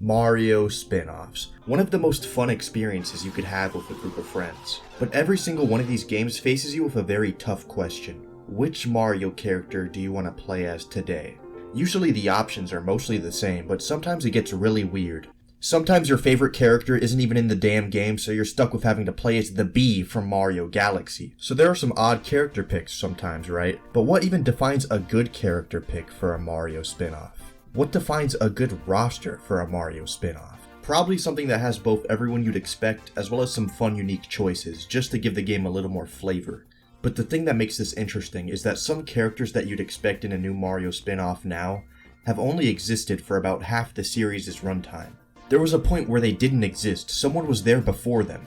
Mario spin-offs. One of the most fun experiences you could have with a group of friends. But every single one of these games faces you with a very tough question. Which Mario character do you want to play as today? Usually the options are mostly the same, but sometimes it gets really weird. Sometimes your favorite character isn't even in the damn game, so you're stuck with having to play as the Bee from Mario Galaxy. So there are some odd character picks sometimes, right? But what even defines a good character pick for a Mario spin-off? What defines a good roster for a Mario spin-off? Probably something that has both everyone you'd expect, as well as some fun, unique choices, just to give the game a little more flavor. But the thing that makes this interesting is that some characters that you'd expect in a new Mario spin-off now have only existed for about half the series' runtime. There was a point where they didn't exist, someone was there before them,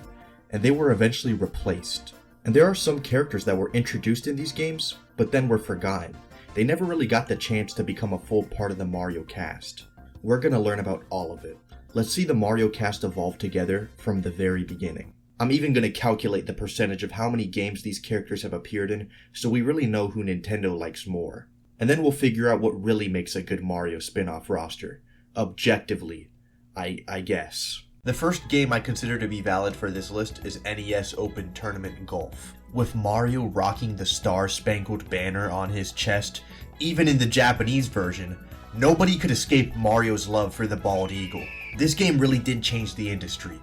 and they were eventually replaced. And there are some characters that were introduced in these games, but then were forgotten. They never really got the chance to become a full part of the Mario cast. We're gonna learn about all of it. Let's see the Mario cast evolve together from the very beginning. I'm even gonna calculate the percentage of how many games these characters have appeared in, so we really know who Nintendo likes more. And then we'll figure out what really makes a good Mario spin-off roster. Objectively. I guess. The first game I consider to be valid for this list is NES Open Tournament Golf. With Mario rocking the Star-Spangled Banner on his chest, even in the Japanese version, nobody could escape Mario's love for the bald eagle. This game really did change the industry.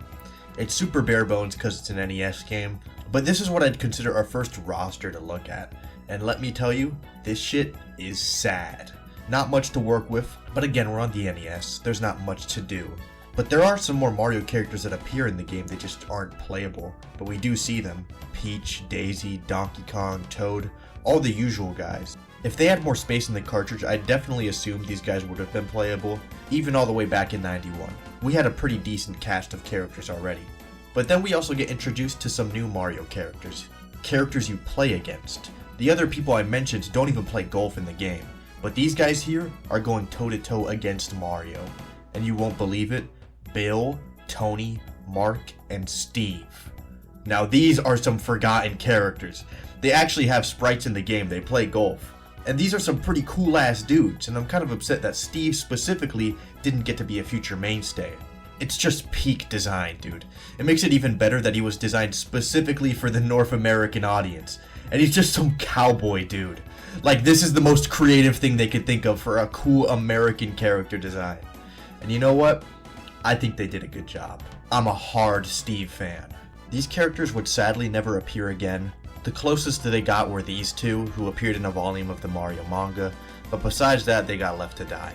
It's super bare bones because it's an NES game, but this is what I'd consider our first roster to look at. And let me tell you, this shit is sad. Not much to work with, but again, we're on the NES, there's not much to do. But there are some more Mario characters that appear in the game that just aren't playable, but we do see them. Peach, Daisy, Donkey Kong, Toad, all the usual guys. If they had more space in the cartridge, I'd definitely assume these guys would have been playable, even all the way back in '91. We had a pretty decent cast of characters already. But then we also get introduced to some new Mario characters. Characters you play against. The other people I mentioned don't even play golf in the game. But these guys here are going toe-to-toe against Mario. And you won't believe it, Bill, Tony, Mark, and Steve. Now these are some forgotten characters. They actually have sprites in the game, they play golf. And these are some pretty cool ass dudes, and I'm kind of upset that Steve specifically didn't get to be a future mainstay. It's just peak design, dude. It makes it even better that he was designed specifically for the North American audience. And he's just some cowboy dude. Like, this is the most creative thing they could think of for a cool American character design. And you know what? I think they did a good job. I'm a hard Steve fan. These characters would sadly never appear again. The closest that they got were these two, who appeared in a volume of the Mario manga, but besides that, they got left to die.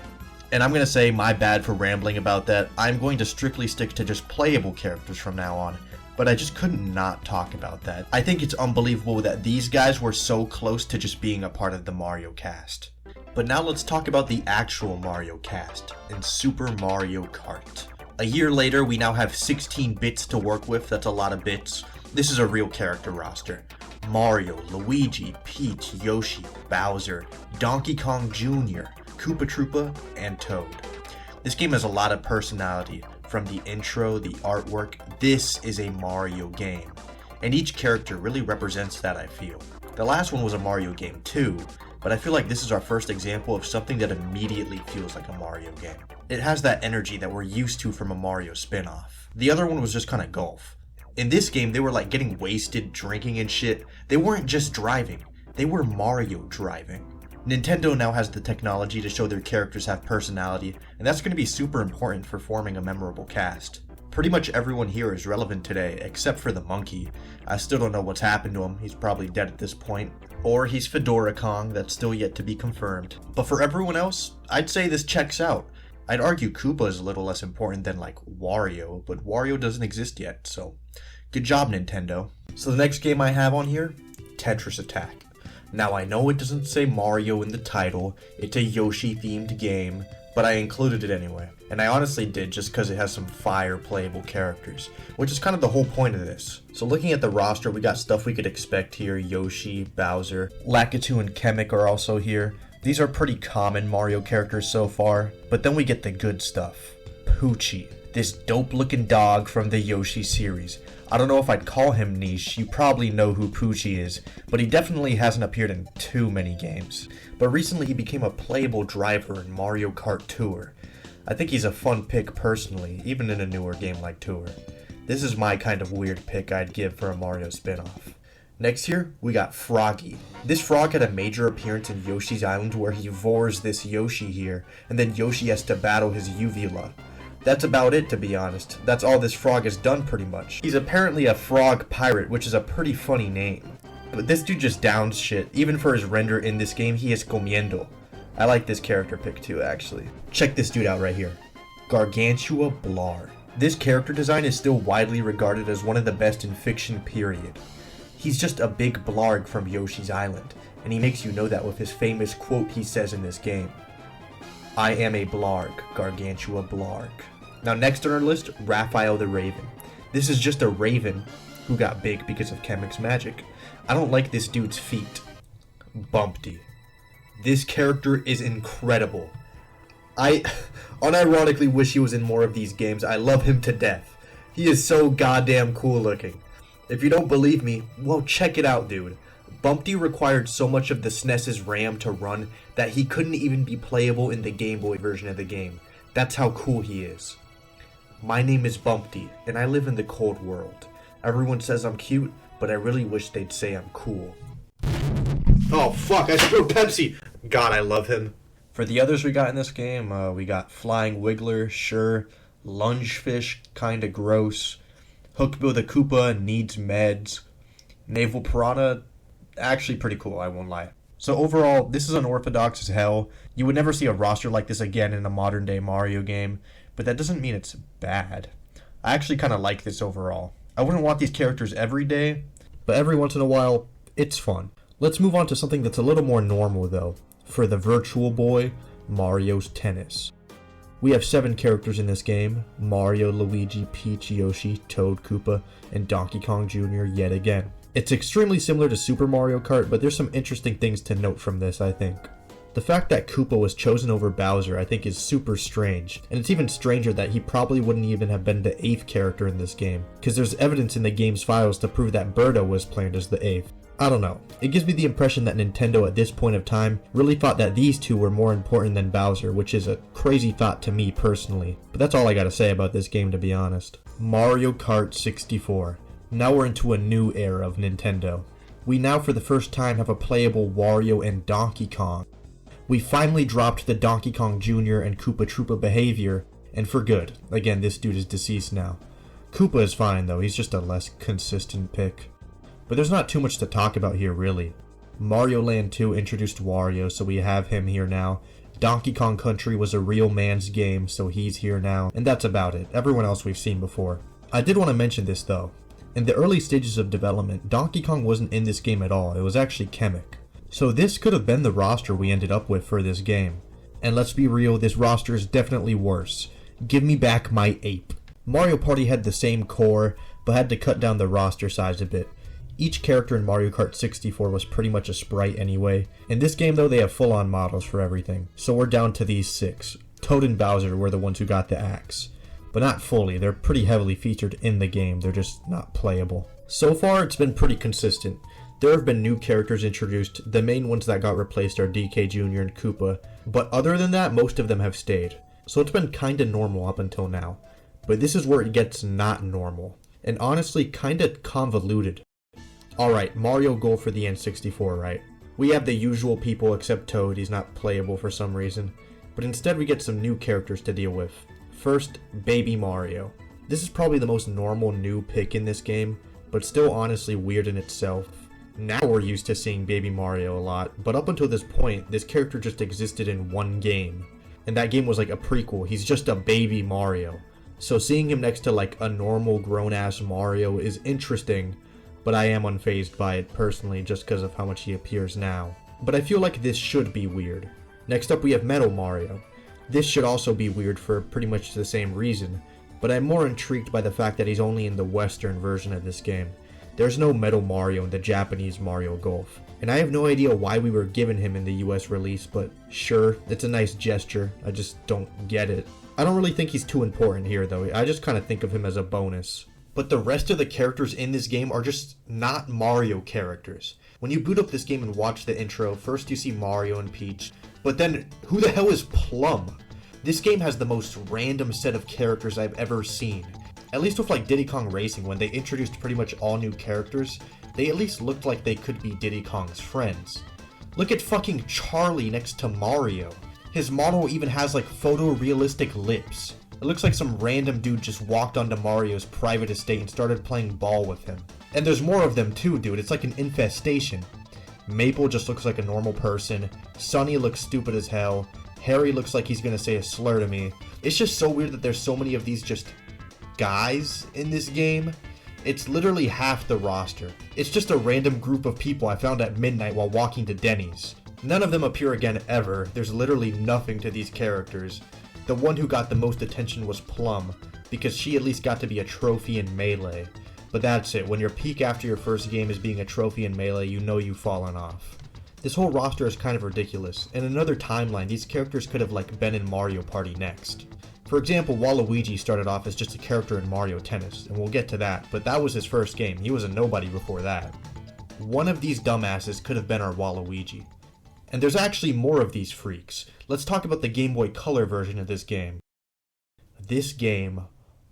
And I'm gonna say my bad for rambling about that. I'm going to strictly stick to just playable characters from now on. But I just couldn't not talk about that. I think it's unbelievable that these guys were so close to just being a part of the Mario cast. But now let's talk about the actual Mario cast in Super Mario Kart. A year later, we now have 16 bits to work with. That's a lot of bits. This is a real character roster. Mario, Luigi, Peach, Yoshi, Bowser, Donkey Kong Jr., Koopa Troopa, and Toad. This game has a lot of personality. From the intro, the artwork, this is a Mario game. And each character really represents that, I feel. The last one was a Mario game too, but I feel like this is our first example of something that immediately feels like a Mario game. It has that energy that we're used to from a Mario spin-off. The other one was just kind of golf. In this game, they were like getting wasted, drinking and shit. They weren't just driving, they were Mario driving. Nintendo now has the technology to show their characters have personality, and that's going to be super important for forming a memorable cast. Pretty much everyone here is relevant today, except for the monkey. I still don't know what's happened to him, he's probably dead at this point. Or he's Fedora Kong, that's still yet to be confirmed. But for everyone else, I'd say this checks out. I'd argue Koopa is a little less important than like Wario, but Wario doesn't exist yet, so good job, Nintendo. So the next game I have on here, Tetris Attack. Now I know it doesn't say Mario in the title, it's a Yoshi themed game, but I included it anyway. And I honestly did just because it has some fire playable characters, which is kind of the whole point of this. So looking at the roster, we got stuff we could expect here. Yoshi, Bowser, Lakitu and Kamek are also here. These are pretty common Mario characters so far, but then we get the good stuff. Poochie, this dope looking dog from the Yoshi series. I don't know if I'd call him niche, you probably know who Poochie is, but he definitely hasn't appeared in too many games. But recently he became a playable driver in Mario Kart Tour. I think he's a fun pick personally, even in a newer game like Tour. This is my kind of weird pick I'd give for a Mario spin-off. Next here, we got Froggy. This frog had a major appearance in Yoshi's Island where he vores this Yoshi here, and then Yoshi has to battle his uvula. That's about it, to be honest. That's all this frog has done pretty much. He's apparently a frog pirate, which is a pretty funny name. But this dude just downs shit. Even for his render in this game, he is comiendo. I like this character pick too, actually. Check this dude out right here. Gargantua Blar. This character design is still widely regarded as one of the best in fiction, period. He's just a big blarg from Yoshi's Island, and he makes you know that with his famous quote he says in this game. I am a blarg, Gargantua Blarg. Now next on our list, Raphael the Raven. This is just a raven who got big because of Chemic's magic. I don't like this dude's feet. Bumpty. This character is incredible. I unironically wish he was in more of these games. I love him to death. He is so goddamn cool looking. If you don't believe me, well, check it out, dude. Bumpty required so much of the SNES's RAM to run that he couldn't even be playable in the Game Boy version of the game. That's how cool he is. My name is Bumpty, and I live in the cold world. Everyone says I'm cute, but I really wish they'd say I'm cool. Oh fuck, I spilled Pepsi! God, I love him. For the others we got in this game, we got Flying Wiggler, sure. Lungefish, kinda gross. Hookbill the Koopa, needs meds. Naval Piranha, actually pretty cool, I won't lie. So overall, this is unorthodox as hell. You would never see a roster like this again in a modern day Mario game, but that doesn't mean it's bad. I actually kinda like this overall. I wouldn't want these characters every day, but every once in a while, it's fun. Let's move on to something that's a little more normal though. For the Virtual Boy, Mario's Tennis. We have 7 characters in this game: Mario, Luigi, Peach, Yoshi, Toad, Koopa, and Donkey Kong Jr. yet again. It's extremely similar to Super Mario Kart, but there's some interesting things to note from this, I think. The fact that Koopa was chosen over Bowser I think is super strange, and it's even stranger that he probably wouldn't even have been the 8th character in this game, because there's evidence in the game's files to prove that Birdo was planned as the 8th. I don't know, it gives me the impression that Nintendo at this point of time really thought that these two were more important than Bowser, which is a crazy thought to me personally. But that's all I gotta say about this game, to be honest. Mario Kart 64. Now we're into a new era of Nintendo. We now for the first time have a playable Wario and Donkey Kong. We finally dropped the Donkey Kong Jr. and Koopa Troopa behavior, and for good. Again, this dude is deceased now. Koopa is fine though, he's just a less consistent pick. But there's not too much to talk about here really. Mario Land 2 introduced Wario, so we have him here now. Donkey Kong Country was a real man's game, so he's here now. And that's about it. Everyone else we've seen before. I did want to mention this though. In the early stages of development, Donkey Kong wasn't in this game at all. It was actually Chemic. So this could have been the roster we ended up with for this game. And let's be real, this roster is definitely worse. Give me back my ape. Mario Party had the same core, but had to cut down the roster size a bit. Each character in Mario Kart 64 was pretty much a sprite anyway. In this game though, they have full-on models for everything. So we're down to these 6. Toad and Bowser were the ones who got the axe. But not fully, they're pretty heavily featured in the game, they're just not playable. So far, it's been pretty consistent. There have been new characters introduced, the main ones that got replaced are DK Jr. and Koopa, but other than that, most of them have stayed. So it's been kinda normal up until now. But this is where it gets not normal, and honestly kinda convoluted. Alright, Mario goal for the N64, right? We have the usual people except Toad, he's not playable for some reason. But instead we get some new characters to deal with. First, Baby Mario. This is probably the most normal new pick in this game, but still honestly weird in itself. Now we're used to seeing Baby Mario a lot, but up until this point, this character just existed in one game. And that game was like a prequel, he's just a baby Mario. So seeing him next to like a normal grown-ass Mario is interesting, but I am unfazed by it personally just because of how much he appears now. But I feel like this should be weird. Next up we have Metal Mario. This should also be weird for pretty much the same reason, but I'm more intrigued by the fact that he's only in the Western version of this game. There's no Metal Mario in the Japanese Mario Golf, and I have no idea why we were given him in the US release, but sure, it's a nice gesture, I just don't get it. I don't really think he's too important here though, I just kind of think of him as a bonus. But the rest of the characters in this game are just not Mario characters. When you boot up this game and watch the intro, first you see Mario and Peach, but then who the hell is Plum? This game has the most random set of characters I've ever seen. At least with like Diddy Kong Racing, when they introduced pretty much all new characters, they at least looked like they could be Diddy Kong's friends. Look at fucking Charlie next to Mario. His model even has like photorealistic lips. It looks like some random dude just walked onto Mario's private estate and started playing ball with him. And there's more of them too, dude. It's like an infestation. Maple just looks like a normal person. Sonny looks stupid as hell. Harry looks like he's gonna say a slur to me. It's just so weird that there's so many of these just guys in this game. It's literally half the roster. It's just a random group of people I found at midnight while walking to Denny's. None of them appear again ever. There's literally nothing to these characters. The one who got the most attention was Plum, because she at least got to be a trophy in Melee. But that's it. When your peak after your first game is being a trophy in Melee, you know you've fallen off. This whole roster is kind of ridiculous. In another timeline, these characters could have like been in Mario Party next. For example, Waluigi started off as just a character in Mario Tennis, and we'll get to that, but that was his first game. He was a nobody before that. One of these dumbasses could have been our Waluigi. And there's actually more of these freaks. Let's talk about the Game Boy Color version of this game. This game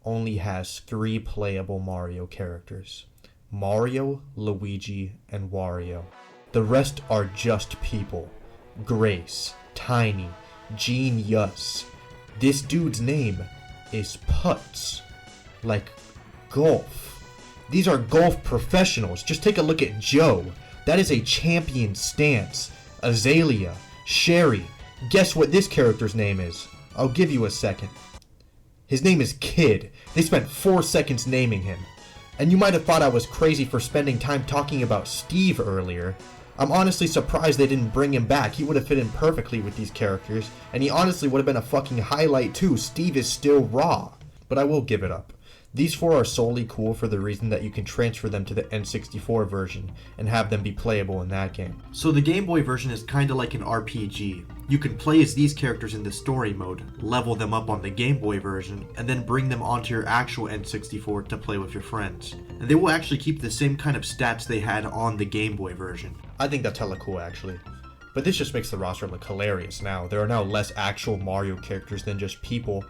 only has 3 playable Mario characters. Mario, Luigi, and Wario. The rest are just people. Grace, Tiny, Genius. This dude's name is Putz. Like golf. These are golf professionals. Just take a look at Joe. That is a champion stance. Azalea, Sherry. Guess what this character's name is? I'll give you a second. His name is Kid. They spent 4 seconds naming him. And you might have thought I was crazy for spending time talking about Steve earlier. I'm honestly surprised they didn't bring him back. He would have fit in perfectly with these characters, and he honestly would have been a fucking highlight too. Steve is still raw. But I will give it up. These 4 are solely cool for the reason that you can transfer them to the N64 version and have them be playable in that game. So the Game Boy version is kinda like an RPG. You can play as these characters in the story mode, level them up on the Game Boy version, and then bring them onto your actual N64 to play with your friends. And they will actually keep the same kind of stats they had on the Game Boy version. I think that's hella cool actually. But this just makes the roster look hilarious now. There are now less actual Mario characters than just people.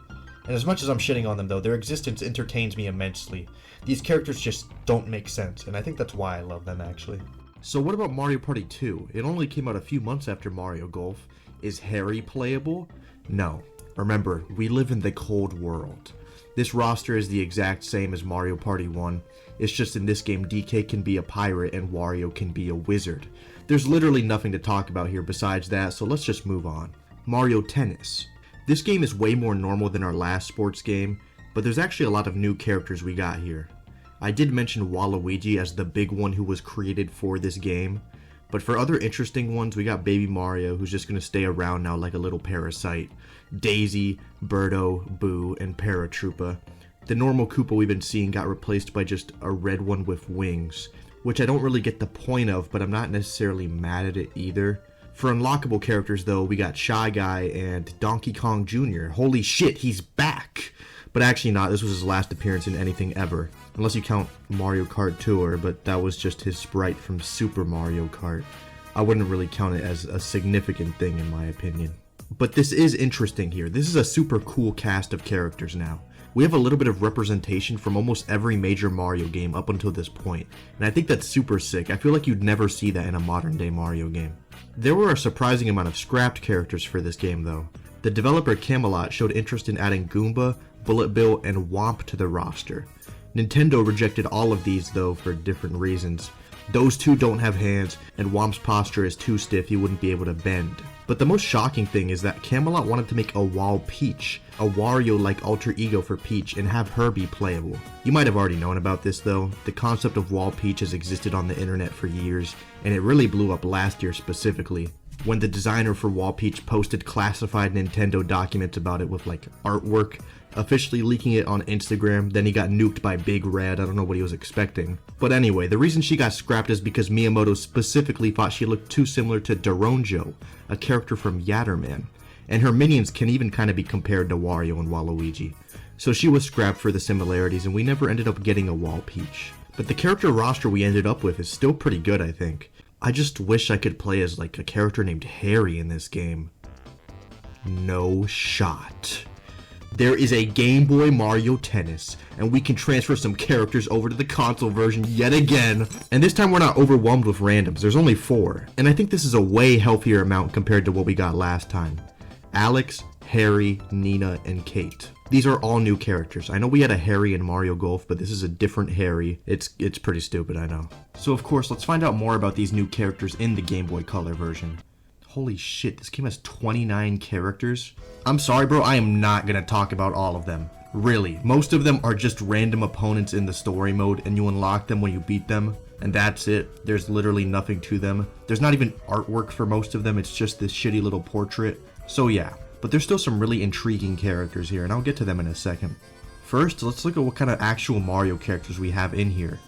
And as much as I'm shitting on them though, their existence entertains me immensely. These characters just don't make sense, and I think that's why I love them actually. So what about Mario Party 2? It only came out a few months after Mario Golf. Is Harry playable? No. Remember, we live in the cold world. This roster is the exact same as Mario Party 1. It's just in this game DK can be a pirate and Wario can be a wizard. There's literally nothing to talk about here besides that, so let's just move on. Mario Tennis. This game is way more normal than our last sports game, but there's actually a lot of new characters we got here. I did mention Waluigi as the big one who was created for this game, but for other interesting ones, we got Baby Mario, who's just going to stay around now like a little parasite. Daisy, Birdo, Boo, and Paratroopa. The normal Koopa we've been seeing got replaced by just a red one with wings, which I don't really get the point of, but I'm not necessarily mad at it either. For unlockable characters though, we got Shy Guy and Donkey Kong Jr. Holy shit, he's back! But actually not, this was his last appearance in anything ever. Unless you count Mario Kart Tour, but that was just his sprite from Super Mario Kart. I wouldn't really count it as a significant thing in my opinion. But this is interesting here. This is a super cool cast of characters now. We have a little bit of representation from almost every major Mario game up until this point, and I think that's super sick. I feel like you'd never see that in a modern day Mario game. There were a surprising amount of scrapped characters for this game though. The developer Camelot showed interest in adding Goomba, Bullet Bill, and Womp to the roster. Nintendo rejected all of these though for different reasons. Those two don't have hands, and Womp's posture is too stiff he wouldn't be able to bend. But the most shocking thing is that Camelot wanted to make a Wall Peach, a Wario-like alter ego for Peach, and have her be playable. You might have already known about this though. The concept of Wall Peach has existed on the internet for years, and it really blew up last year specifically, when the designer for Wall Peach posted classified Nintendo documents about it with like artwork, officially leaking it on Instagram. Then he got nuked by Big Red. I don't know what he was expecting. But anyway, the reason she got scrapped is because Miyamoto specifically thought she looked too similar to Doronjo, a character from Yatterman, and her minions can even kind of be compared to Wario and Waluigi. So she was scrapped for the similarities, and we never ended up getting a Wall Peach. But the character roster we ended up with is still pretty good, I think. I just wish I could play as like a character named Harry in this game. No shot. There is a Game Boy Mario Tennis, and we can transfer some characters over to the console version yet again. And this time we're not overwhelmed with randoms, there's only 4. And I think this is a way healthier amount compared to what we got last time. Alex, Harry, Nina, and Kate. These are all new characters. I know we had a Harry in Mario Golf, but this is a different Harry. It's pretty stupid, I know. So of course, let's find out more about these new characters in the Game Boy Color version. Holy shit, this game has 29 characters? I'm sorry, bro, I am not gonna talk about all of them. Really, most of them are just random opponents in the story mode, and you unlock them when you beat them, and that's it. There's literally nothing to them. There's not even artwork for most of them, it's just this shitty little portrait. So yeah, but there's still some really intriguing characters here, and I'll get to them in a second. First, let's look at what kind of actual Mario characters we have in here.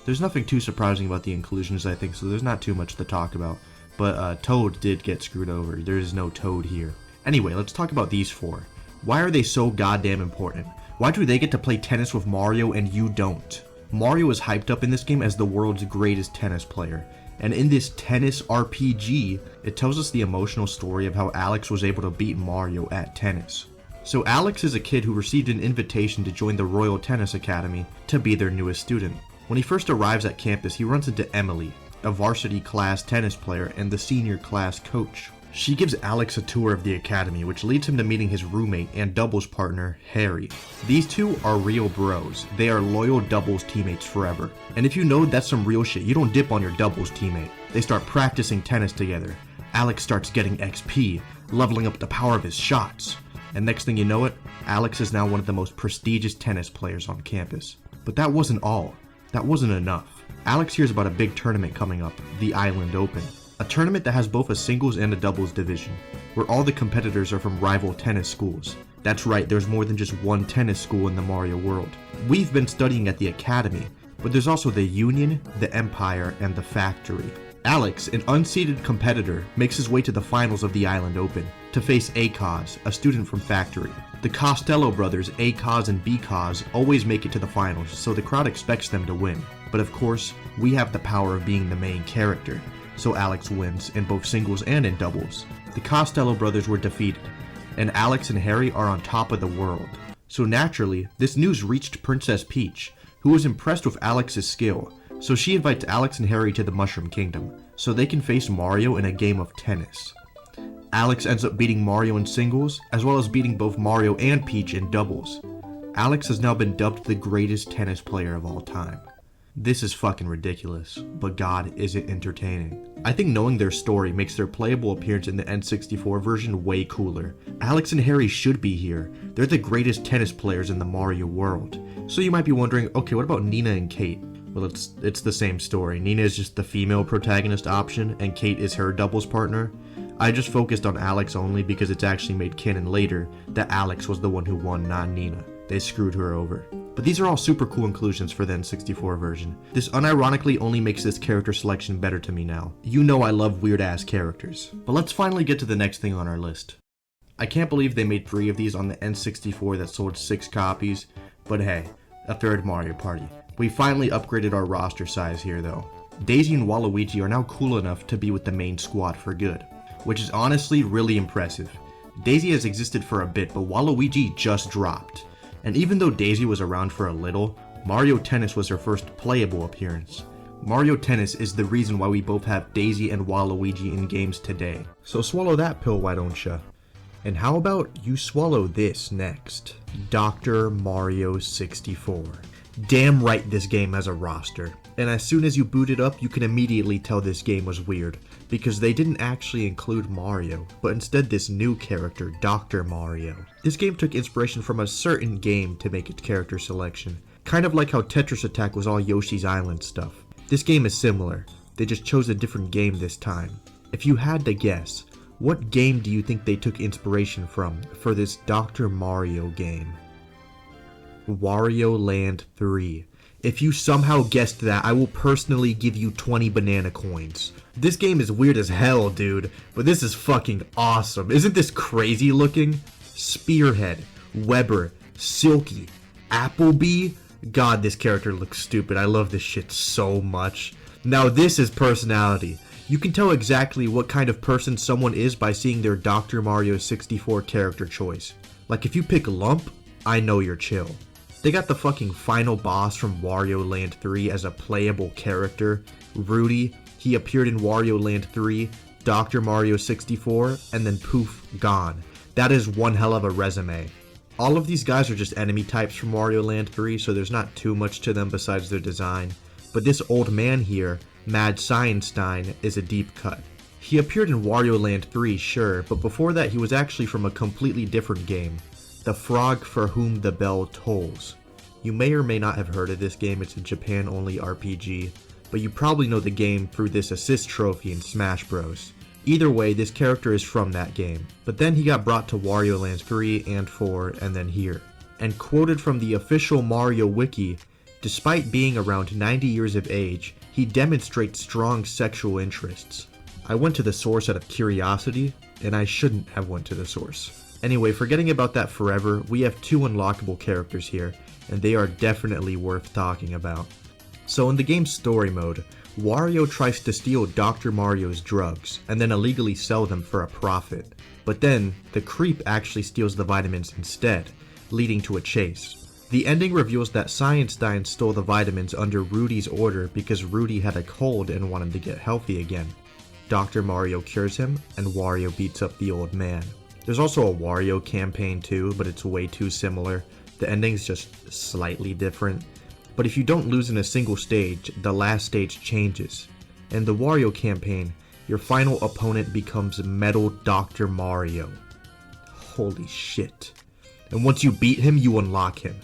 There's nothing too surprising about the inclusions, I think, so there's not too much to talk about. But Toad did get screwed over. There is no Toad here. Anyway, let's talk about these 4. Why are they so goddamn important? Why do they get to play tennis with Mario and you don't? Mario is hyped up in this game as the world's greatest tennis player. And in this tennis RPG, it tells us the emotional story of how Alex was able to beat Mario at tennis. So Alex is a kid who received an invitation to join the Royal Tennis Academy to be their newest student. When he first arrives at campus, he runs into Emily, a varsity class tennis player and the senior class coach. She gives Alex a tour of the academy, which leads him to meeting his roommate and doubles partner, Harry. These two are real bros. They are loyal doubles teammates forever. And if you know that's some real shit, you don't dip on your doubles teammate. They start practicing tennis together. Alex starts getting XP, leveling up the power of his shots. And next thing you know it, Alex is now one of the most prestigious tennis players on campus. But that wasn't all. That wasn't enough. Alex hears about a big tournament coming up, the Island Open. A tournament that has both a singles and a doubles division, where all the competitors are from rival tennis schools. That's right, there's more than just one tennis school in the Mario world. We've been studying at the Academy, but there's also the Union, the Empire, and the Factory. Alex, an unseeded competitor, makes his way to the finals of the Island Open to face Akaz, a student from Factory. The Costello brothers, Akaz and Bkaz, always make it to the finals, so the crowd expects them to win. But of course, we have the power of being the main character, so Alex wins in both singles and in doubles. The Costello brothers were defeated, and Alex and Harry are on top of the world. So naturally, this news reached Princess Peach, who was impressed with Alex's skill, so she invites Alex and Harry to the Mushroom Kingdom, so they can face Mario in a game of tennis. Alex ends up beating Mario in singles, as well as beating both Mario and Peach in doubles. Alex has now been dubbed the greatest tennis player of all time. This is fucking ridiculous, but god, is it entertaining. I think knowing their story makes their playable appearance in the N64 version way cooler. Alex and Harry should be here. They're the greatest tennis players in the Mario world. So you might be wondering, okay, what about Nina and Kate? Well, it's the same story. Nina is just the female protagonist option, and Kate is her doubles partner. I just focused on Alex only because it's actually made canon later that Alex was the one who won, not Nina. They screwed her over. But these are all super cool inclusions for the N64 version. This unironically only makes this character selection better to me now. You know I love weird ass characters. But let's finally get to the next thing on our list. I can't believe they made 3 of these on the N64 that sold 6 copies, but hey, a third Mario Party. We finally upgraded our roster size here though. Daisy and Waluigi are now cool enough to be with the main squad for good, which is honestly really impressive. Daisy has existed for a bit, but Waluigi just dropped. And even though Daisy was around for a little, Mario Tennis was her first playable appearance. Mario Tennis is the reason why we both have Daisy and Waluigi in games today. So swallow that pill, why don't ya? And how about you swallow this next? Dr. Mario 64. Damn right this game has a roster. And as soon as you boot it up, you can immediately tell this game was weird, because they didn't actually include Mario, but instead this new character, Dr. Mario. This game took inspiration from a certain game to make its character selection, kind of like how Tetris Attack was all Yoshi's Island stuff. This game is similar, they just chose a different game this time. If you had to guess, what game do you think they took inspiration from for this Dr. Mario game? Wario Land 3. If you somehow guessed that, I will personally give you 20 banana coins. This game is weird as hell, dude, but this is fucking awesome. Isn't this crazy looking? Spearhead, Weber, Silky, Applebee. God, this character looks stupid. I love this shit so much. Now this is personality. You can tell exactly what kind of person someone is by seeing their Dr. Mario 64 character choice. Like if you pick Lump, I know you're chill. They got the fucking final boss from Wario Land 3 as a playable character, Rudy. He appeared in Wario Land 3, Dr. Mario 64, and then poof, gone. That is one hell of a resume. All of these guys are just enemy types from Wario Land 3, so there's not too much to them besides their design. But this old man here, Mad Scienstein, is a deep cut. He appeared in Wario Land 3, sure, but before that he was actually from a completely different game, The Frog for Whom the Bell Tolls. You may or may not have heard of this game, it's a Japan-only RPG, but you probably know the game through this assist trophy in Smash Bros. Either way, this character is from that game, but then he got brought to Wario Land 3 and 4 and then here. And quoted from the official Mario wiki, despite being around 90 years of age, he demonstrates strong sexual interests. I went to the source out of curiosity, and I shouldn't have went to the source. Anyway, forgetting about that forever, we have 2 unlockable characters here, and they are definitely worth talking about. So in the game's story mode, Wario tries to steal Dr. Mario's drugs, and then illegally sell them for a profit. But then, the creep actually steals the vitamins instead, leading to a chase. The ending reveals that Scienstein stole the vitamins under Rudy's order because Rudy had a cold and wanted to get healthy again. Dr. Mario cures him, and Wario beats up the old man. There's also a Wario campaign too, but it's way too similar. The ending's just slightly different. But if you don't lose in a single stage, the last stage changes. In the Wario campaign, your final opponent becomes Metal Dr. Mario. Holy shit. And once you beat him, you unlock him.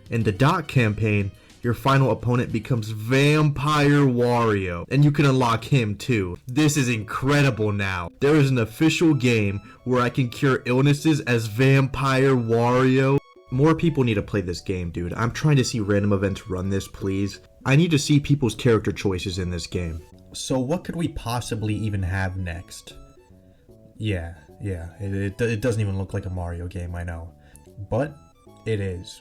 In the Doc campaign, your final opponent becomes Vampire Wario, and you can unlock him too. This is incredible now. There is an official game where I can cure illnesses as Vampire Wario. More people need to play this game, dude. I'm trying to see random events run this, please. I need to see people's character choices in this game. So what could we possibly even have next? Yeah, it doesn't even look like a Mario game, I know. But it is.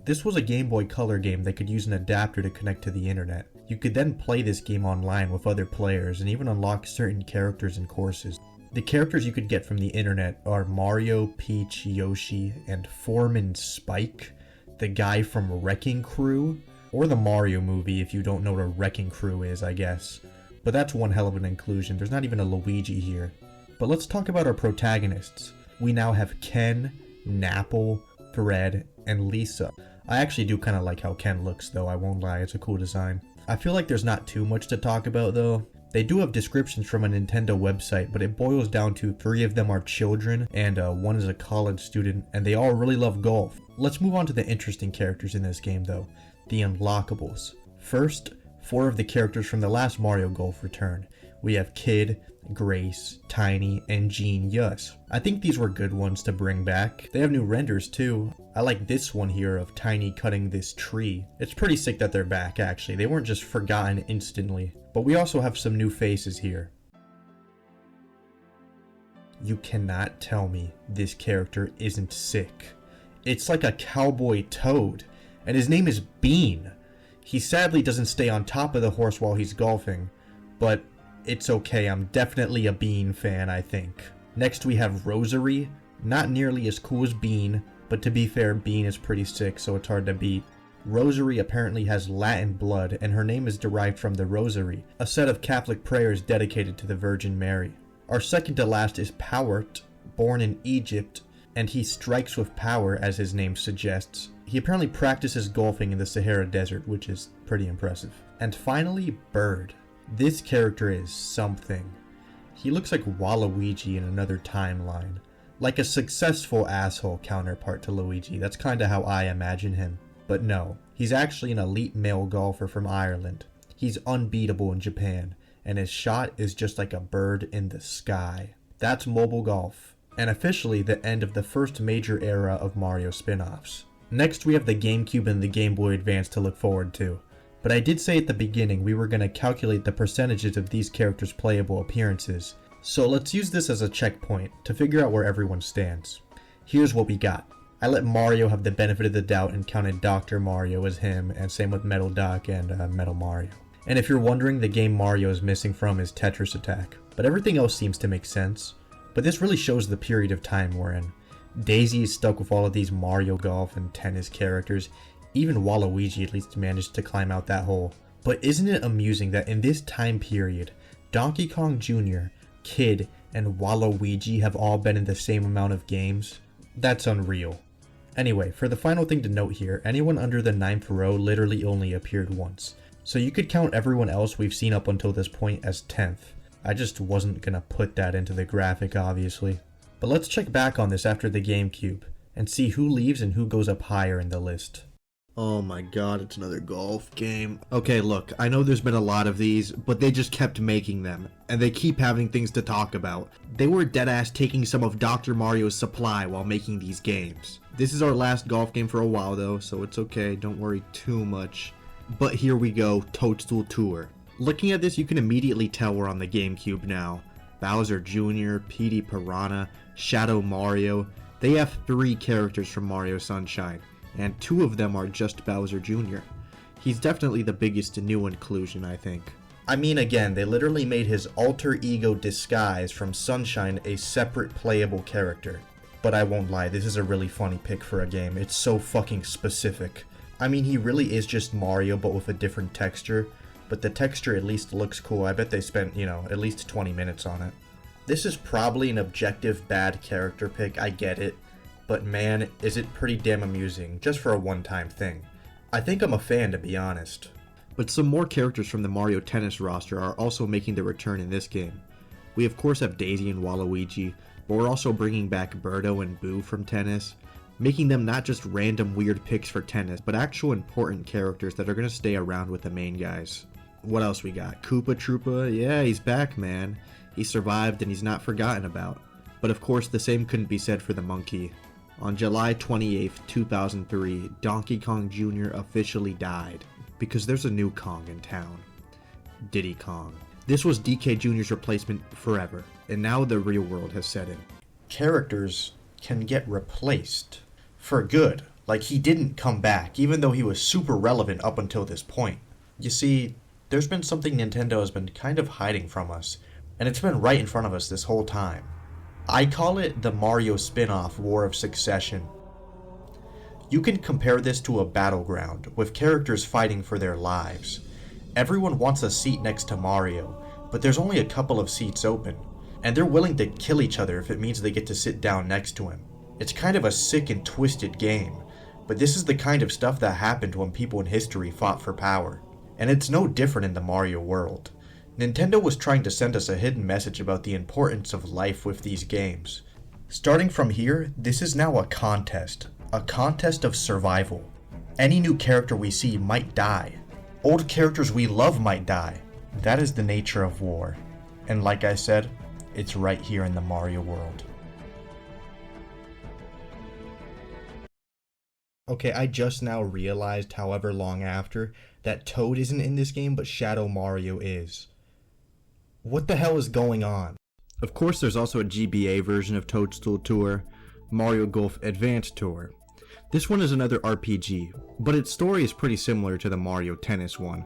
This was a Game Boy Color game that could use an adapter to connect to the internet. You could then play this game online with other players and even unlock certain characters and courses. The characters you could get from the internet are Mario, Peach, Yoshi, and Foreman Spike, the guy from Wrecking Crew, or the Mario movie if you don't know what a Wrecking Crew is, I guess. But that's one hell of an inclusion, there's not even a Luigi here. But let's talk about our protagonists. We now have Ken, Napple, Thread, and Lisa. I actually do kind of like how Ken looks though, I won't lie, it's a cool design. I feel like there's not too much to talk about though. They do have descriptions from a Nintendo website, but it boils down to 3 of them are children, and 1 is a college student, and they all really love golf. Let's move on to the interesting characters in this game though, the unlockables. First, 4 of the characters from the last Mario Golf return. We have Kid, Grace, Tiny, and Genius. I think these were good ones to bring back. They have new renders too. I like this one here of Tiny cutting this tree. It's pretty sick that they're back actually. They weren't just forgotten instantly. But we also have some new faces here. You cannot tell me this character isn't sick. It's like a cowboy Toad, and his name is Bean. He sadly doesn't stay on top of the horse while he's golfing, but it's okay, I'm definitely a Bean fan, I think. Next we have Rosary, not nearly as cool as Bean, but to be fair, Bean is pretty sick, so it's hard to beat. Rosary apparently has Latin blood, and her name is derived from the Rosary, a set of Catholic prayers dedicated to the Virgin Mary. Our second to last is Powart, born in Egypt, and he strikes with power as his name suggests. He apparently practices golfing in the Sahara Desert, which is pretty impressive. And finally, Bird. This character is something. He looks like Waluigi in another timeline. Like a successful asshole counterpart to Luigi, that's kinda how I imagine him. But no, he's actually an elite male golfer from Ireland. He's unbeatable in Japan, and his shot is just like a bird in the sky. That's mobile golf, and officially the end of the first major era of Mario spin-offs. Next we have the GameCube and the Game Boy Advance to look forward to. But I did say at the beginning we were going to calculate the percentages of these characters' playable appearances, so let's use this as a checkpoint to figure out where everyone stands. Here's what we got. I let Mario have the benefit of the doubt and counted Dr. Mario as him, and same with Metal Doc and Metal Mario. And if you're wondering, the game Mario is missing from is Tetris Attack, but everything else seems to make sense. But this really shows the period of time we're in. Daisy is stuck with all of these Mario Golf and tennis characters. Even Waluigi at least managed to climb out that hole. But isn't it amusing that in this time period, Donkey Kong Jr., Kid, and Waluigi have all been in the same amount of games? That's unreal. Anyway, for the final thing to note here, anyone under the 9th row literally only appeared once. So you could count everyone else we've seen up until this point as 10th. I just wasn't gonna put that into the graphic, obviously. But let's check back on this after the GameCube, and see who leaves and who goes up higher in the list. Oh my god, it's another golf game. Okay, look, I know there's been a lot of these, but they just kept making them, and they keep having things to talk about. They were deadass taking some of Dr. Mario's supply while making these games. This is our last golf game for a while though, so it's okay, don't worry too much. But here we go, Toadstool Tour. Looking at this, you can immediately tell we're on the GameCube now. Bowser Jr., Petey Piranha, Shadow Mario. They have 3 characters from Mario Sunshine, and 2 of them are just Bowser Jr. He's definitely the biggest new inclusion, I think. I mean, again, they literally made his alter ego Disguise from Sunshine a separate playable character. But I won't lie, this is a really funny pick for a game. It's so fucking specific. I mean, he really is just Mario, but with a different texture. But the texture at least looks cool. I bet they spent, at least 20 minutes on it. This is probably an objective bad character pick, I get it. But man, is it pretty damn amusing, just for a one-time thing. I think I'm a fan, to be honest. But some more characters from the Mario Tennis roster are also making their return in this game. We of course have Daisy and Waluigi, but we're also bringing back Birdo and Boo from Tennis, making them not just random weird picks for Tennis, but actual important characters that are going to stay around with the main guys. What else we got? Koopa Troopa? Yeah, he's back, man. He survived and he's not forgotten about. But of course, the same couldn't be said for the monkey. On July 28th, 2003, Donkey Kong Jr. officially died, because there's a new Kong in town. Diddy Kong. This was DK Jr.'s replacement forever, and now the real world has set in. Characters can get replaced. For good. Like, he didn't come back, even though he was super relevant up until this point. You see, there's been something Nintendo has been kind of hiding from us, and it's been right in front of us this whole time. I call it the Mario spin-off War of Succession. You can compare this to a battleground, with characters fighting for their lives. Everyone wants a seat next to Mario, but there's only a couple of seats open, and they're willing to kill each other if it means they get to sit down next to him. It's kind of a sick and twisted game, but this is the kind of stuff that happened when people in history fought for power. And it's no different in the Mario world. Nintendo was trying to send us a hidden message about the importance of life with these games. Starting from here, this is now a contest of survival. Any new character we see might die. Old characters we love might die. That is the nature of war. And like I said, it's right here in the Mario world. Okay, I just now realized, however long after, that Toad isn't in this game, but Shadow Mario is. What the hell is going on? Of course, there's also a GBA version of Toadstool Tour, Mario Golf Advanced Tour. This one is another RPG, but its story is pretty similar to the Mario Tennis one.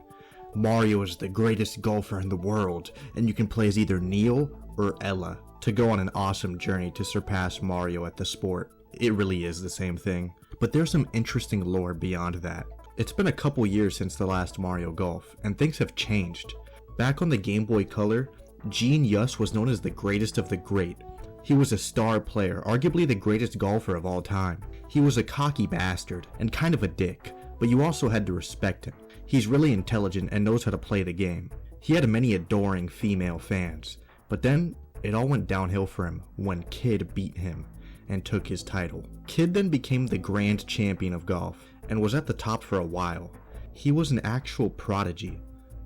Mario is the greatest golfer in the world, and you can play as either Neil or Ella to go on an awesome journey to surpass Mario at the sport. It really is the same thing. But there's some interesting lore beyond that. It's been a couple years since the last Mario Golf, and things have changed. Back on the Game Boy Color, Gene Yuss was known as the greatest of the great. He was a star player, arguably the greatest golfer of all time. He was a cocky bastard, and kind of a dick, but you also had to respect him. He's really intelligent and knows how to play the game. He had many adoring female fans, but then it all went downhill for him when Kid beat him and took his title. Kid then became the grand champion of golf, and was at the top for a while. He was an actual prodigy,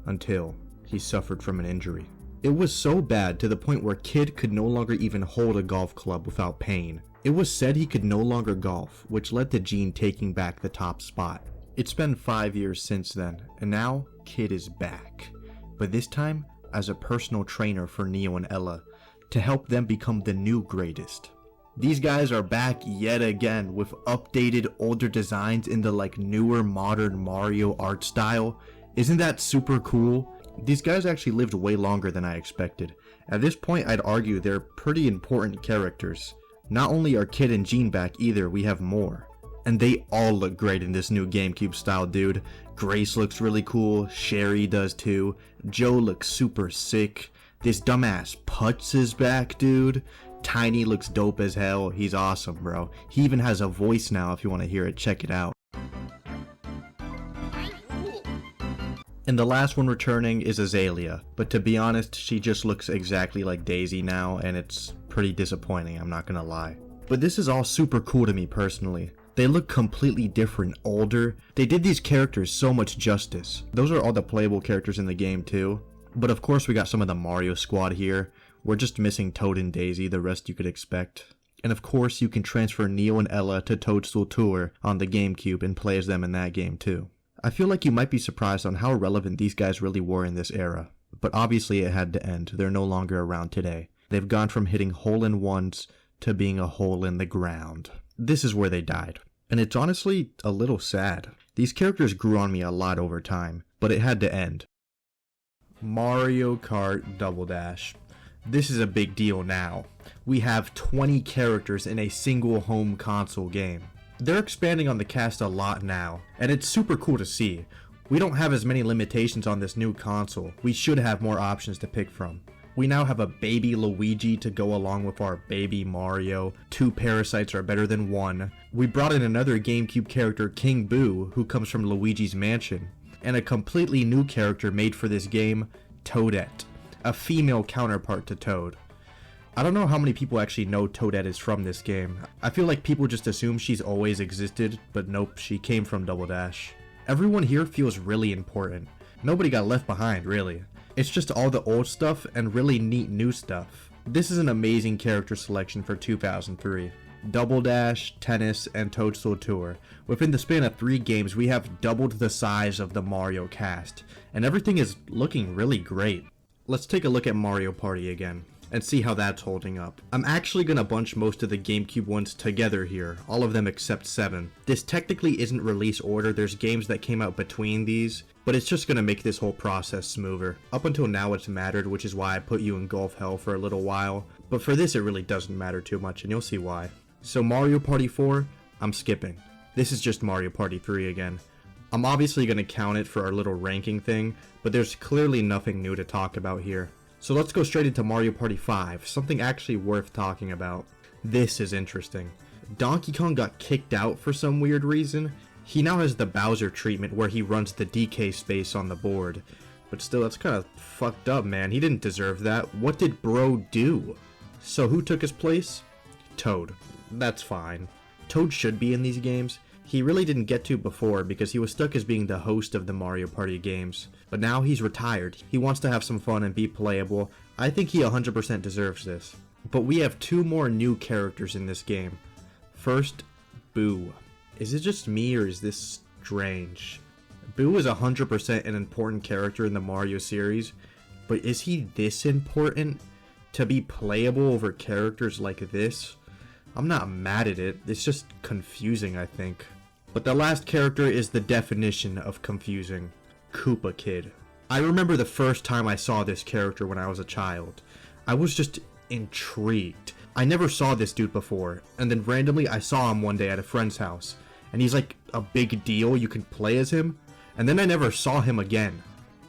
until he suffered from an injury. It was so bad to the point where Kid could no longer even hold a golf club without pain. It was said he could no longer golf, which led to Gene taking back the top spot. It's been 5 years since then, and now Kid is back. But this time, as a personal trainer for Neo and Ella, to help them become the new greatest. These guys are back yet again with updated older designs in the newer modern Mario art style, Isn't that super cool? These guys actually lived way longer than I expected. At this point, I'd argue they're pretty important characters. Not only are Kid and Jean back either, we have more. And they all look great in this new GameCube style, dude. Grace looks really cool, Sherry does too, Joe looks super sick, this dumbass Putz is back, dude. Tiny looks dope as hell, he's awesome, bro. He even has a voice now if you want to hear it, check it out. And the last one returning is Azalea, but to be honest, she just looks exactly like Daisy now, and it's pretty disappointing, I'm not gonna lie. But this is all super cool to me personally. They look completely different, older. They did these characters so much justice. Those are all the playable characters in the game too. But of course we got some of the Mario squad here. We're just missing Toad and Daisy, the rest you could expect. And of course you can transfer Neo and Ella to Toadstool Tour on the GameCube and play as them in that game too. I feel like you might be surprised on how relevant these guys really were in this era. But obviously it had to end, they're no longer around today. They've gone from hitting hole-in-ones to being a hole in the ground. This is where they died. And it's honestly a little sad. These characters grew on me a lot over time, but it had to end. Mario Kart Double Dash. This is a big deal now. We have 20 characters in a single home console game. They're expanding on the cast a lot now, and it's super cool to see. We don't have as many limitations on this new console. We should have more options to pick from. We now have a baby Luigi to go along with our baby Mario. 2 parasites are better than 1. We brought in another GameCube character, King Boo, who comes from Luigi's Mansion. And a completely new character made for this game, Toadette, a female counterpart to Toad. I don't know how many people actually know Toadette is from this game. I feel like people just assume she's always existed, but nope, she came from Double Dash. Everyone here feels really important. Nobody got left behind, really. It's just all the old stuff and really neat new stuff. This is an amazing character selection for 2003. Double Dash, Tennis, and Toadstool Tour. Within the span of 3 games, we have doubled the size of the Mario cast, and everything is looking really great. Let's take a look at Mario Party again, and see how that's holding up. I'm actually gonna bunch most of the GameCube ones together here, all of them except 7. This technically isn't release order, there's games that came out between these, but it's just gonna make this whole process smoother. Up until now it's mattered, which is why I put you in Golf Hell for a little while, but for this it really doesn't matter too much, and you'll see why. So Mario Party 4, I'm skipping. This is just Mario Party 3 again. I'm obviously gonna count it for our little ranking thing, but there's clearly nothing new to talk about here. So let's go straight into Mario Party 5, something actually worth talking about. This is interesting. Donkey Kong got kicked out for some weird reason. He now has the Bowser treatment where he runs the DK space on the board. But still, that's kind of fucked up, man. He didn't deserve that. What did bro do? So who took his place? Toad. That's fine. Toad should be in these games. He really didn't get to before because he was stuck as being the host of the Mario Party games. But now he's retired. He wants to have some fun and be playable. I think he 100% deserves this. But we have 2 more new characters in this game. First, Boo. Is it just me or is this strange? Boo is 100% an important character in the Mario series, but is he this important to be playable over characters like this? I'm not mad at it, it's just confusing, I think. But the last character is the definition of confusing. Koopa Kid. I remember the first time I saw this character when I was a child. I was just intrigued. I never saw this dude before, and then randomly I saw him one day at a friend's house, and he's like a big deal, you can play as him, and then I never saw him again.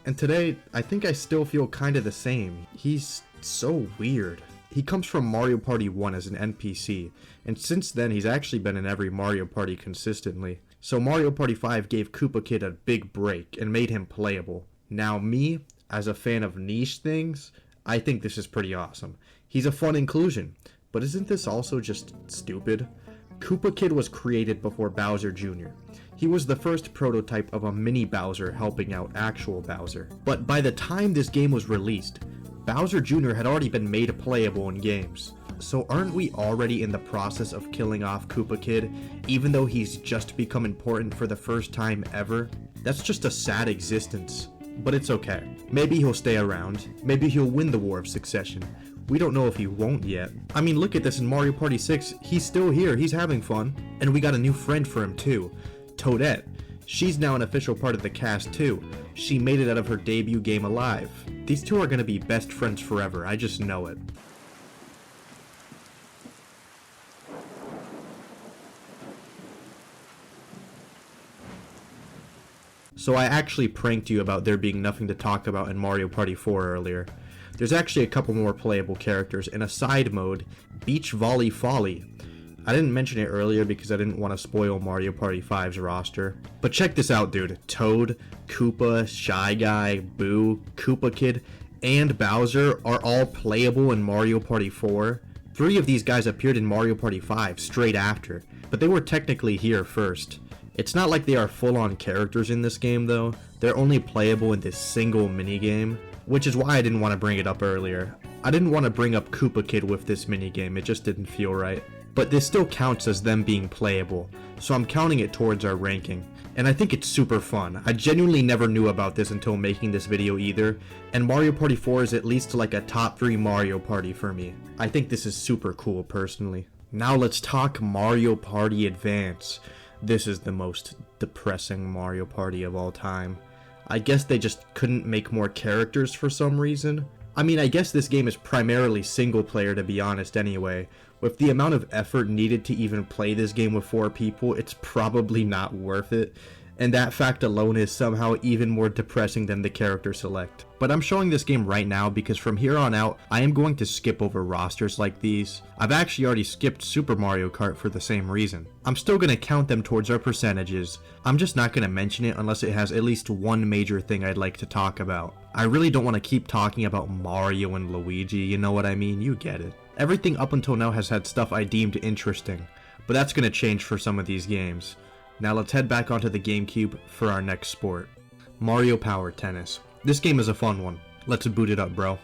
And today, I think I still feel kinda the same. He's so weird. He comes from Mario Party 1 as an NPC, and since then he's actually been in every Mario Party consistently. So Mario Party 5 gave Koopa Kid a big break and made him playable. Now me, as a fan of niche things, I think this is pretty awesome. He's a fun inclusion, but isn't this also just stupid? Koopa Kid was created before Bowser Jr. He was the first prototype of a mini Bowser helping out actual Bowser. But by the time this game was released, Bowser Jr. had already been made playable in games. So aren't we already in the process of killing off Koopa Kid, even though he's just become important for the first time ever? That's just a sad existence. But it's okay. Maybe he'll stay around. Maybe he'll win the War of Succession. We don't know if he won't yet. I mean, look at this in Mario Party 6. He's still here. He's having fun. And we got a new friend for him too. Toadette. She's now an official part of the cast too. She made it out of her debut game alive. These two are gonna be best friends forever, I just know it. So I actually pranked you about there being nothing to talk about in Mario Party 4 earlier. There's actually a couple more playable characters in a side mode, Beach Volley Folly. I didn't mention it earlier because I didn't want to spoil Mario Party 5's roster. But check this out, dude. Toad, Koopa, Shy Guy, Boo, Koopa Kid, and Bowser are all playable in Mario Party 4. 3 of these guys appeared in Mario Party 5 straight after, but they were technically here first. It's not like they are full-on characters in this game though, they're only playable in this single minigame, which is why I didn't want to bring it up earlier. I didn't want to bring up Koopa Kid with this minigame, it just didn't feel right. But this still counts as them being playable, so I'm counting it towards our ranking. And I think it's super fun. I genuinely never knew about this until making this video either, and Mario Party 4 is at least like a top 3 Mario Party for me. I think this is super cool personally. Now let's talk Mario Party Advance. This is the most depressing Mario Party of all time. I guess they just couldn't make more characters for some reason. I mean, I guess this game is primarily single player to be honest anyway. With the amount of effort needed to even play this game with 4 people, it's probably not worth it. And that fact alone is somehow even more depressing than the character select. But I'm showing this game right now because from here on out, I am going to skip over rosters like these. I've actually already skipped Super Mario Kart for the same reason. I'm still going to count them towards our percentages. I'm just not going to mention it unless it has at least one major thing I'd like to talk about. I really don't want to keep talking about Mario and Luigi, you know what I mean? You get it. Everything up until now has had stuff I deemed interesting, but that's going to change for some of these games. Now let's head back onto the GameCube for our next sport. Mario Power Tennis. This game is a fun one. Let's boot it up, bro.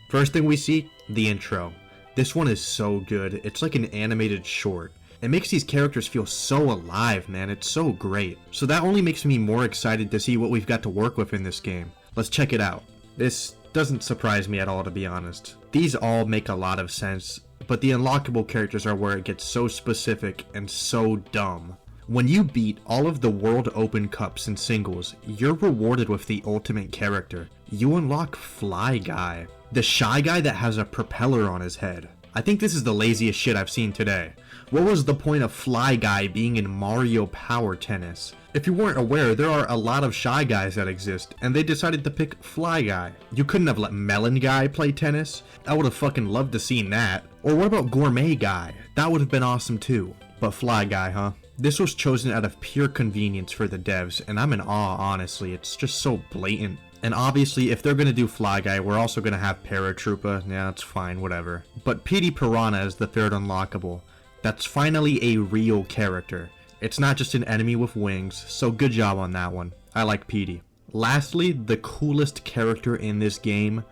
First thing we see, the intro. This one is so good. It's like an animated short. It makes these characters feel so alive, man. It's so great. So that only makes me more excited to see what we've got to work with in this game. Let's check it out. This doesn't surprise me at all, to be honest. These all make a lot of sense, but the unlockable characters are where it gets so specific and so dumb. When you beat all of the World Open Cups in singles, you're rewarded with the ultimate character. You unlock Fly Guy, the Shy Guy that has a propeller on his head. I think this is the laziest shit I've seen today. What was the point of Fly Guy being in Mario Power Tennis? If you weren't aware, there are a lot of Shy Guys that exist, and they decided to pick Fly Guy. You couldn't have let Melon Guy play tennis? I would have fucking loved to seen that. Or what about Gourmet Guy? That would have been awesome too. But Fly Guy, huh? This was chosen out of pure convenience for the devs, and I'm in awe, honestly. It's just so blatant. And obviously, if they're gonna do Fly Guy, we're also gonna have Paratroopa. Yeah, it's fine, whatever. But Petey Piranha is the third unlockable. That's finally a real character. It's not just an enemy with wings, so good job on that one. I like Petey. Lastly, the coolest character in this game,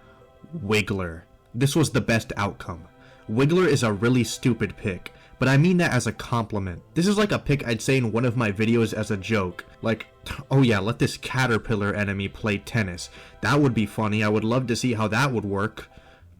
Wiggler. This was the best outcome. Wiggler is a really stupid pick, but I mean that as a compliment. This is like a pick I'd say in one of my videos as a joke. Like, oh yeah, let this caterpillar enemy play tennis. That would be funny, I would love to see how that would work.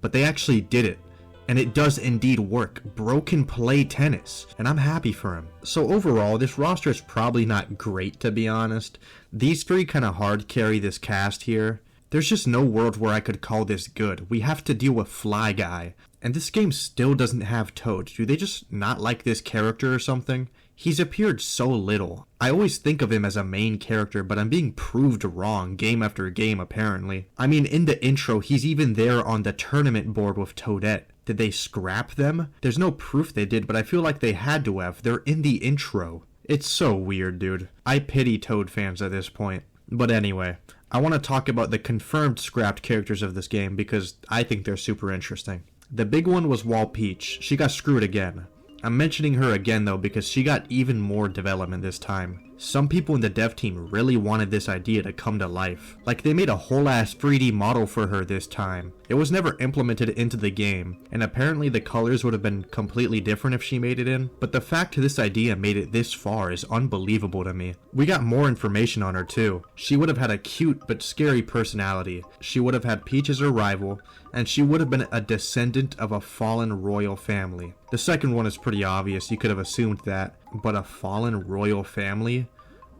But they actually did it. And it does indeed work. Bro can play tennis, and I'm happy for him. So overall, this roster is probably not great, to be honest. These 3 kind of hard carry this cast here. There's just no world where I could call this good. We have to deal with Fly Guy. And this game still doesn't have Toad. Do they just not like this character or something? He's appeared so little. I always think of him as a main character, but I'm being proved wrong game after game apparently. I mean, in the intro, he's even there on the tournament board with Toadette. Did they scrap them? There's no proof they did, but I feel like they had to have. They're in the intro. It's so weird, dude. I pity Toad fans at this point. But anyway, I want to talk about the confirmed scrapped characters of this game because I think they're super interesting. The big one was Wall Peach. She got screwed again. I'm mentioning her again though because she got even more development this time. Some people in the dev team really wanted this idea to come to life. Like they made a whole ass 3D model for her this time. It was never implemented into the game, and apparently the colors would have been completely different if she made it in, but the fact this idea made it this far is unbelievable to me. We got more information on her too. She would have had a cute but scary personality. She would have had Peach as her rival, and she would have been a descendant of a fallen royal family. The second one is pretty obvious, you could have assumed that, but a fallen royal family?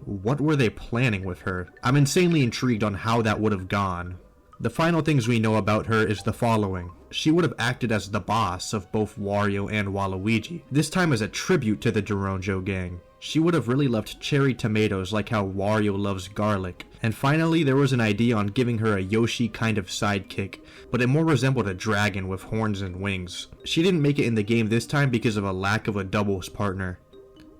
What were they planning with her? I'm insanely intrigued on how that would have gone. The final things we know about her is the following. She would have acted as the boss of both Wario and Waluigi, this time as a tribute to the Doronjo gang. She would have really loved cherry tomatoes like how Wario loves garlic. And finally, there was an idea on giving her a Yoshi kind of sidekick, but it more resembled a dragon with horns and wings. She didn't make it in the game this time because of a lack of a doubles partner.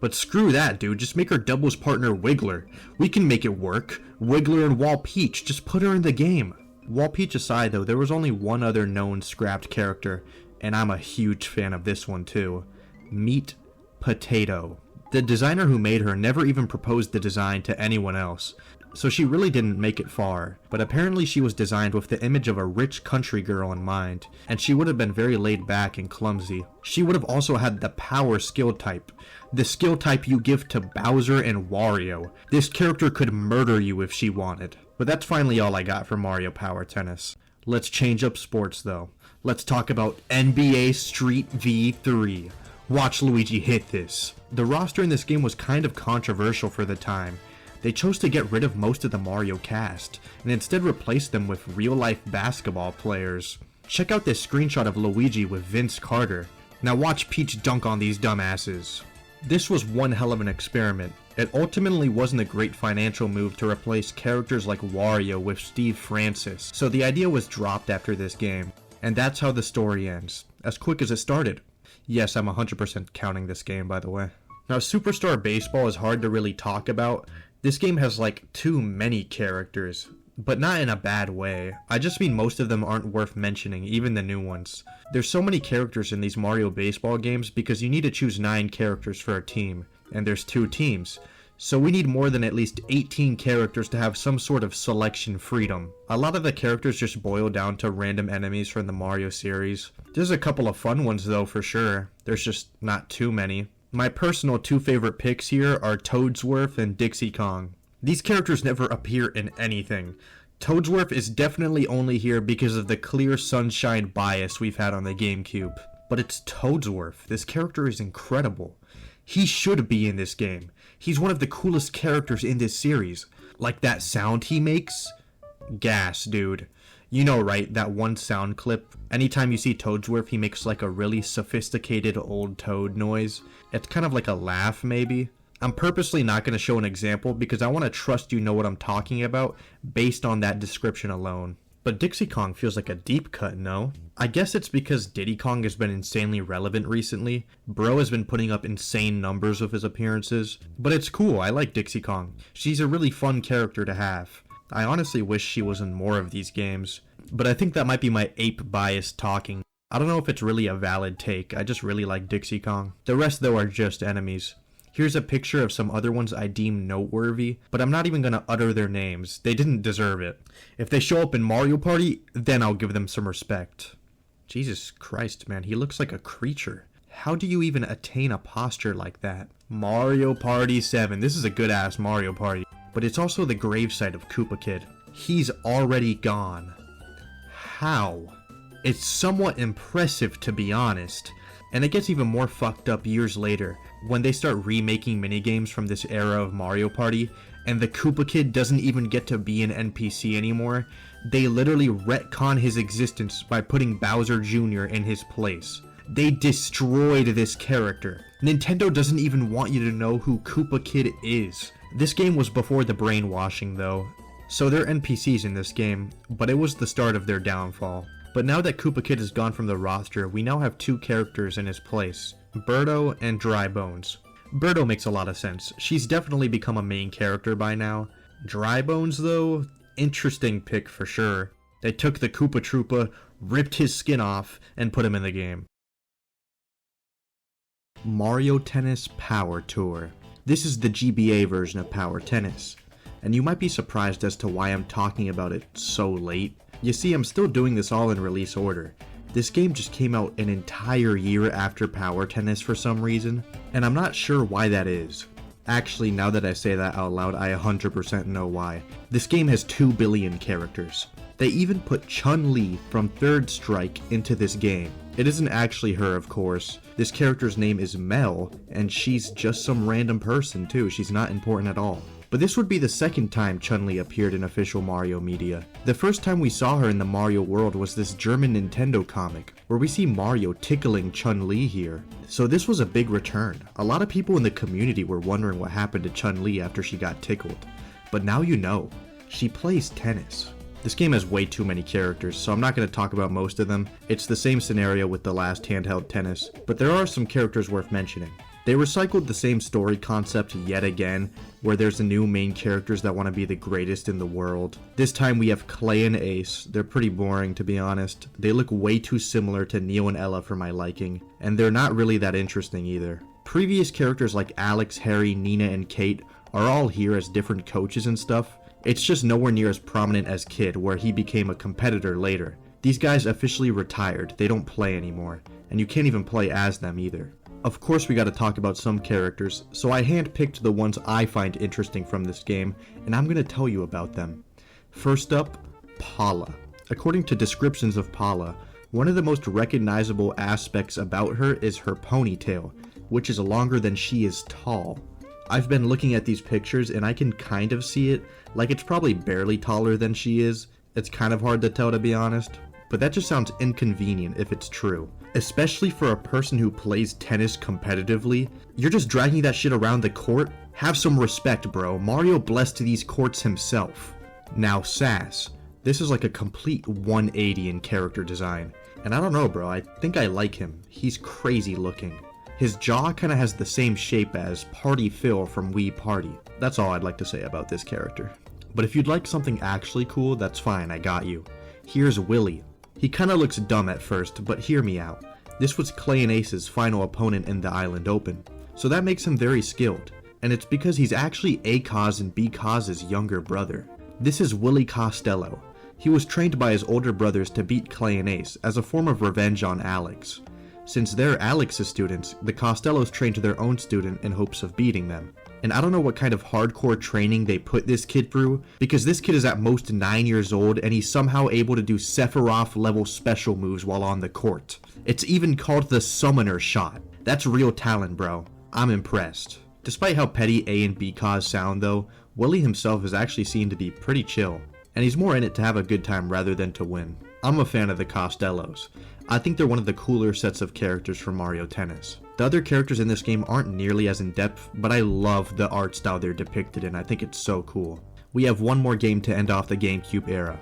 But screw that, dude, just make her doubles partner Wiggler. We can make it work. Wiggler and Wall Peach, just put her in the game. Wall Peach aside though, there was only one other known scrapped character, and I'm a huge fan of this one too. Meat Potato. The designer who made her never even proposed the design to anyone else, so she really didn't make it far, but apparently she was designed with the image of a rich country girl in mind, and she would have been very laid back and clumsy. She would have also had the power skill type, the skill type you give to Bowser and Wario. This character could murder you if she wanted. But that's finally all I got for Mario Power Tennis. Let's change up sports though. Let's talk about NBA Street V3. Watch Luigi hit this. The roster in this game was kind of controversial for the time. They chose to get rid of most of the Mario cast, and instead replaced them with real-life basketball players. Check out this screenshot of Luigi with Vince Carter. Now watch Peach dunk on these dumbasses. This was one hell of an experiment. It ultimately wasn't a great financial move to replace characters like Wario with Steve Francis, so the idea was dropped after this game. And that's how the story ends, as quick as it started. Yes, I'm 100% counting this game, by the way. Now, Superstar Baseball is hard to really talk about. This game has like too many characters, but not in a bad way. I just mean most of them aren't worth mentioning, even the new ones. There's so many characters in these Mario baseball games because you need to choose 9 characters for a team, and there's 2 teams. So we need more than at least 18 characters to have some sort of selection freedom. A lot of the characters just boil down to random enemies from the Mario series. There's a couple of fun ones though for sure. There's just not too many. My personal 2 favorite picks here are Toadsworth and Dixie Kong. These characters never appear in anything. Toadsworth is definitely only here because of the clear sunshine bias we've had on the GameCube. But it's Toadsworth. This character is incredible. He should be in this game. He's one of the coolest characters in this series. Like that sound he makes? Gas, dude. You know, right, that one sound clip? Anytime you see Toadsworth, he makes like a really sophisticated old toad noise. It's kind of like a laugh, maybe. I'm purposely not going to show an example because I want to trust you know what I'm talking about based on that description alone. But Dixie Kong feels like a deep cut, no? I guess it's because Diddy Kong has been insanely relevant recently. Bro has been putting up insane numbers with his appearances. But it's cool, I like Dixie Kong. She's a really fun character to have. I honestly wish she was in more of these games. But I think that might be my ape bias talking. I don't know if it's really a valid take, I just really like Dixie Kong. The rest though are just enemies. Here's a picture of some other ones I deem noteworthy, but I'm not even going to utter their names. They didn't deserve it. If they show up in Mario Party, then I'll give them some respect. Jesus Christ, man, he looks like a creature. How do you even attain a posture like that? Mario Party 7. This is a good-ass Mario Party. But it's also the gravesite of Koopa Kid. He's already gone. How? It's somewhat impressive, to be honest. And it gets even more fucked up years later, when they start remaking minigames from this era of Mario Party, and the Koopa Kid doesn't even get to be an NPC anymore. They literally retcon his existence by putting Bowser Jr. in his place. They destroyed this character. Nintendo doesn't even want you to know who Koopa Kid is. This game was before the brainwashing though, so they're NPCs in this game, but it was the start of their downfall. But now that Koopa Kid is gone from the roster, we now have 2 characters in his place, Birdo and Dry Bones. Birdo makes a lot of sense. She's definitely become a main character by now. Dry Bones though, interesting pick for sure. They took the Koopa Troopa, ripped his skin off, and put him in the game. Mario Tennis Power Tour. This is the GBA version of Power Tennis, and you might be surprised as to why I'm talking about it so late. You see, I'm still doing this all in release order. This game just came out an entire year after Power Tennis for some reason, and I'm not sure why that is. Actually, now that I say that out loud, I 100% know why. This game has 2 billion characters. They even put Chun-Li from Third Strike into this game. It isn't actually her, of course. This character's name is Mel, and she's just some random person too. She's not important at all. But this would be the second time Chun-Li appeared in official Mario media. The first time we saw her in the Mario world was this German Nintendo comic, where we see Mario tickling Chun-Li here. So this was a big return. A lot of people in the community were wondering what happened to Chun-Li after she got tickled. But now you know, she plays tennis. This game has way too many characters, so I'm not going to talk about most of them. It's the same scenario with the last handheld tennis, but there are some characters worth mentioning. They recycled the same story concept yet again, where there's the new main characters that want to be the greatest in the world. This time we have Clay and Ace. They're pretty boring, to be honest. They look way too similar to Neo and Ella for my liking, and they're not really that interesting either. Previous characters like Alex, Harry, Nina, and Kate are all here as different coaches and stuff. It's just nowhere near as prominent as Kid, where he became a competitor later. These guys officially retired, they don't play anymore, and you can't even play as them either. Of course we gotta talk about some characters, so I handpicked the ones I find interesting from this game, and I'm gonna tell you about them. First up, Paula. According to descriptions of Paula, one of the most recognizable aspects about her is her ponytail, which is longer than she is tall. I've been looking at these pictures and I can kind of see it, like it's probably barely taller than she is. It's kind of hard to tell, to be honest, but that just sounds inconvenient if it's true. Especially for a person who plays tennis competitively. You're just dragging that shit around the court? Have some respect, bro. Mario blessed these courts himself. Now Sass. This is like a complete 180 in character design. And I don't know, bro, I think I like him. He's crazy looking. His jaw kinda has the same shape as Party Phil from Wii Party. That's all I'd like to say about this character. But if you'd like something actually cool, that's fine, I got you. Here's Willy. He kinda looks dumb at first, but hear me out. This was Clay and Ace's final opponent in the Island Open, so that makes him very skilled. And it's because he's actually A-Cause and B-Cause's younger brother. This is Willy Costello. He was trained by his older brothers to beat Clay and Ace as a form of revenge on Alex. Since they're Alex's students, the Costellos trained their own student in hopes of beating them. And I don't know what kind of hardcore training they put this kid through, because this kid is at most 9 years old and he's somehow able to do Sephiroth level special moves while on the court. It's even called the Summoner Shot. That's real talent, bro. I'm impressed. Despite how petty A and B cause sound though, Willy himself is actually seen to be pretty chill, and he's more in it to have a good time rather than to win. I'm a fan of the Costellos. I think they're one of the cooler sets of characters from Mario Tennis. The other characters in this game aren't nearly as in-depth, but I love the art style they're depicted in. I think it's so cool. We have one more game to end off the GameCube era.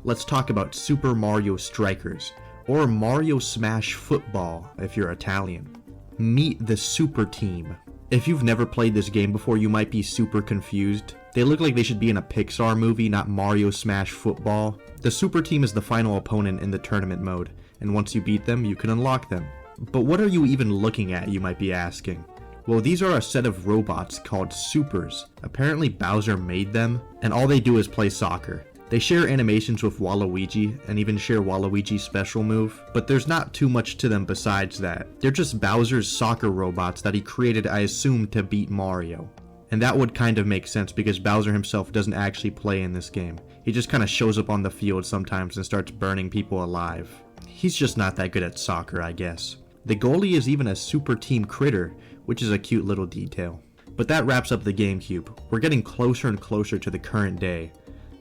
Let's talk about Super Mario Strikers, or Mario Smash Football if you're Italian. Meet the Super Team. If you've never played this game before, you might be super confused. They look like they should be in a Pixar movie, not Mario Smash Football. The Super Team is the final opponent in the tournament mode, and once you beat them, you can unlock them. But what are you even looking at, you might be asking? Well, these are a set of robots called Supers. Apparently Bowser made them, and all they do is play soccer. They share animations with Waluigi, and even share Waluigi's special move, but there's not too much to them besides that. They're just Bowser's soccer robots that he created, I assume, to beat Mario. And that would kind of make sense because Bowser himself doesn't actually play in this game. He just kind of shows up on the field sometimes and starts burning people alive. He's just not that good at soccer, I guess. The goalie is even a Super Team Critter, which is a cute little detail. But that wraps up the GameCube. We're getting closer and closer to the current day.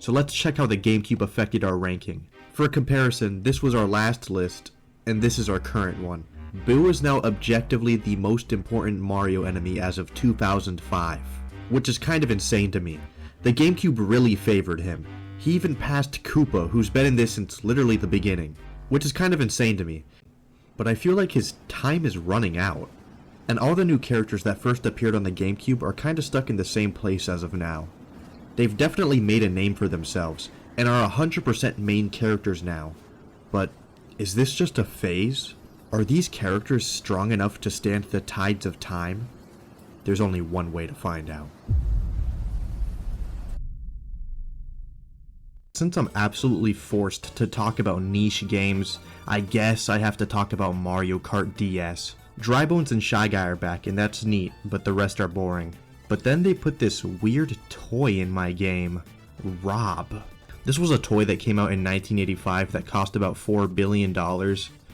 So let's check how the GameCube affected our ranking. For comparison, this was our last list, and this is our current one. Boo is now objectively the most important Mario enemy as of 2005, which is kind of insane to me. The GameCube really favored him. He even passed Koopa, who's been in this since literally the beginning, which is kind of insane to me. But I feel like his time is running out. And all the new characters that first appeared on the GameCube are kinda stuck in the same place as of now. They've definitely made a name for themselves, and are 100% main characters now. But is this just a phase? Are these characters strong enough to stand the tides of time? There's only one way to find out. Since I'm absolutely forced to talk about niche games, I guess I have to talk about Mario Kart DS. Drybones and Shy Guy are back, and that's neat, but the rest are boring. But then they put this weird toy in my game, Rob. This was a toy that came out in 1985 that cost about $4 billion,